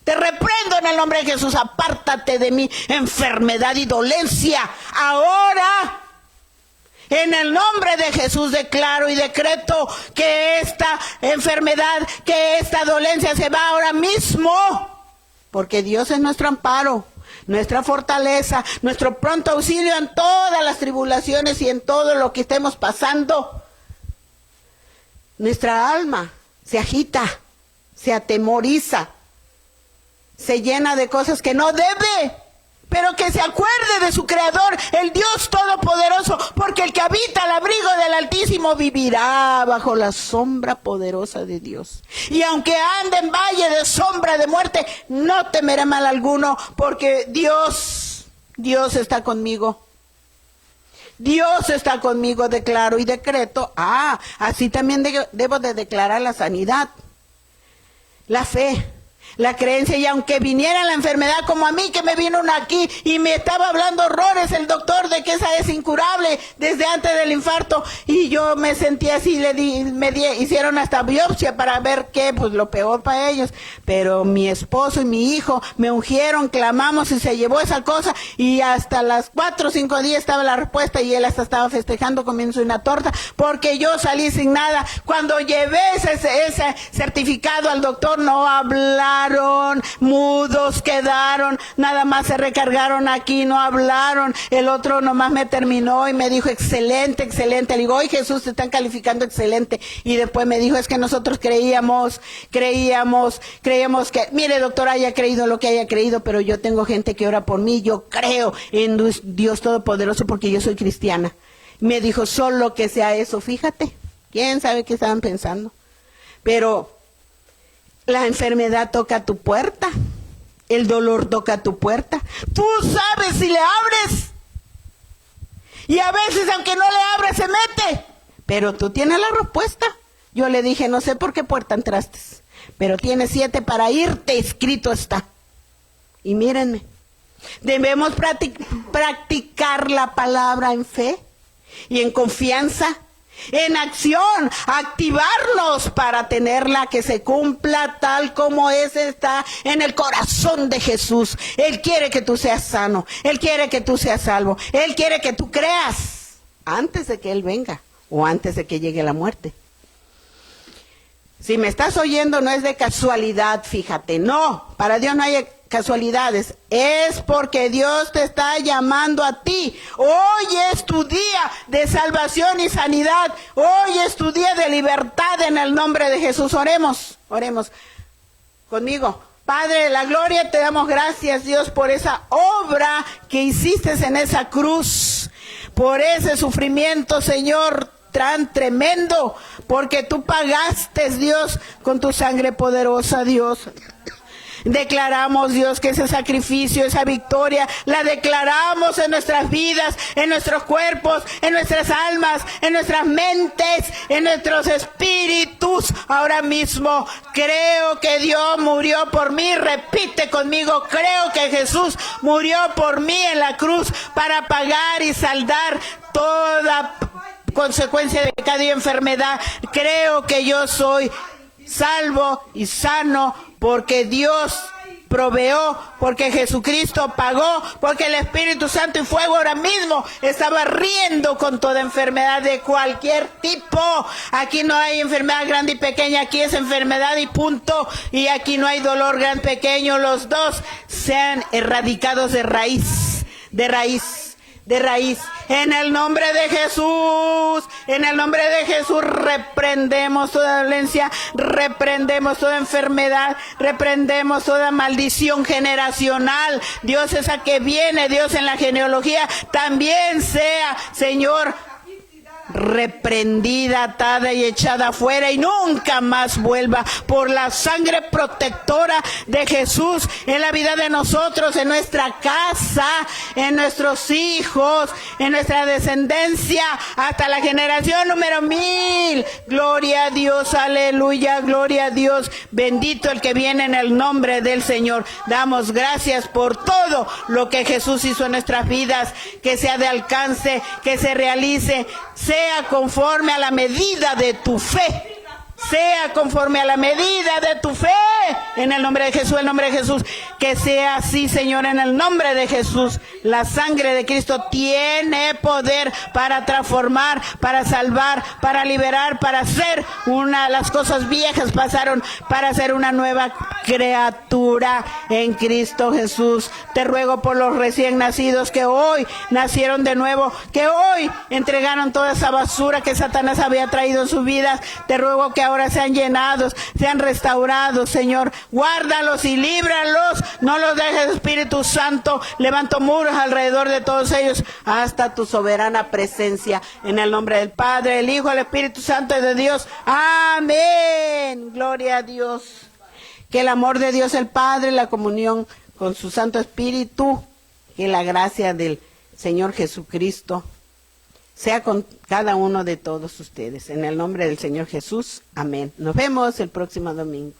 Te reprendo en el nombre de Jesús, apártate de mí, enfermedad y dolencia, ahora. En el nombre de Jesús declaro y decreto que esta enfermedad, que esta dolencia se va ahora mismo, porque Dios es nuestro amparo, nuestra fortaleza, nuestro pronto auxilio en todas las tribulaciones y en todo lo que estemos pasando. Nuestra alma se agita, se atemoriza, se llena de cosas que no debe, pero que se acuerde de su Creador, el Dios Todopoderoso, porque el que habita al abrigo del Altísimo vivirá bajo la sombra poderosa de Dios. Y aunque ande en valle de sombra de muerte, no temeré mal alguno, porque Dios está conmigo. Dios está conmigo, declaro y decreto. Así también debo de declarar la sanidad, la fe, la creencia, y aunque viniera la enfermedad como a mí, que me vino una aquí y me estaba hablando horrores el doctor de que esa es incurable desde antes del infarto, y yo me sentí así, hicieron hasta biopsia para ver qué, pues lo peor para ellos, pero mi esposo y mi hijo me ungieron, clamamos y se llevó esa cosa, y hasta las 4 o 5 días estaba la respuesta, y él hasta estaba festejando comiéndose una torta, porque yo salí sin nada. Cuando llevé ese certificado al doctor, no hablaron, mudos quedaron, nada más se recargaron aquí, no hablaron. El otro nomás me terminó y me dijo, excelente, excelente. Le digo, oye Jesús, te están calificando excelente. Y después me dijo, es que nosotros creíamos que, mire doctor, haya creído lo que haya creído, pero yo tengo gente que ora por mí, yo creo en Dios Todopoderoso porque yo soy cristiana. Me dijo, solo que sea eso, fíjate, quién sabe qué estaban pensando. Pero la enfermedad toca tu puerta, el dolor toca tu puerta. Tú sabes si le abres. Y a veces, aunque no le abres, se mete. Pero tú tienes la respuesta. Yo le dije, no sé por qué puerta entraste, pero tienes 7 para irte, escrito está. Y mírenme, debemos practicar la palabra en fe y en confianza, en acción, activarnos para tenerla, que se cumpla tal como está en el corazón de Jesús. Él quiere que tú seas sano, Él quiere que tú seas salvo, Él quiere que tú creas antes de que Él venga o antes de que llegue la muerte. Si me estás oyendo, no es de casualidad, fíjate, no, para Dios no hay casualidades, es porque Dios te está llamando a ti. Hoy es tu día de salvación y sanidad, hoy es tu día de libertad en el nombre de Jesús. Oremos conmigo. Padre de la gloria, te damos gracias, Dios, por esa obra que hiciste en esa cruz, por ese sufrimiento, Señor, tan tremendo, porque tú pagaste, Dios, con tu sangre poderosa, Dios. Declaramos, Dios, que ese sacrificio, esa victoria, la declaramos en nuestras vidas, en nuestros cuerpos, en nuestras almas, en nuestras mentes, en nuestros espíritus. Ahora mismo creo que Dios murió por mí. Repite conmigo, creo que Jesús murió por mí en la cruz para pagar y saldar toda consecuencia de cada enfermedad. Creo que yo soy salvo y sano porque Dios proveó, porque Jesucristo pagó, porque el Espíritu Santo y fuego ahora mismo está barriendo con toda enfermedad de cualquier tipo. Aquí no hay enfermedad grande y pequeña, aquí es enfermedad y punto. Y aquí no hay dolor grande y pequeño, los dos sean erradicados de raíz, de raíz, de raíz. En el nombre de Jesús, en el nombre de Jesús, reprendemos toda dolencia, reprendemos toda enfermedad, reprendemos toda maldición generacional. Dios, esa que viene, Dios, en la genealogía, también sea, Señor, reprendida, atada y echada afuera y nunca más vuelva, por la sangre protectora de Jesús en la vida de nosotros, en nuestra casa, en nuestros hijos, en nuestra descendencia, hasta la generación número 1000. Gloria a Dios, aleluya, gloria a Dios. Bendito el que viene en el nombre del Señor. Damos gracias por todo lo que Jesús hizo en nuestras vidas, que sea de alcance, que se realice, sea conforme a la medida de tu fe. Sea conforme a la medida de tu fe. En el nombre de Jesús, el nombre de Jesús. Que sea así, Señor, en el nombre de Jesús. La sangre de Cristo tiene poder para transformar, para salvar, para liberar, para hacer las cosas viejas pasaron, para hacer una nueva criatura en Cristo Jesús. Te ruego por los recién nacidos que hoy nacieron de nuevo, que hoy entregaron toda esa basura que Satanás había traído en sus vidas. Te ruego que ahora sean llenados, sean restaurados, Señor. Guárdalos y líbralos. No los dejes, Espíritu Santo. Levanto muros alrededor de todos ellos hasta tu soberana presencia. En el nombre del Padre, el Hijo, el Espíritu Santo y de Dios. Amén. Gloria a Dios. Que el amor de Dios el Padre, la comunión con su Santo Espíritu, que la gracia del Señor Jesucristo sea con cada uno de todos ustedes. En el nombre del Señor Jesús. Amén. Nos vemos el próximo domingo.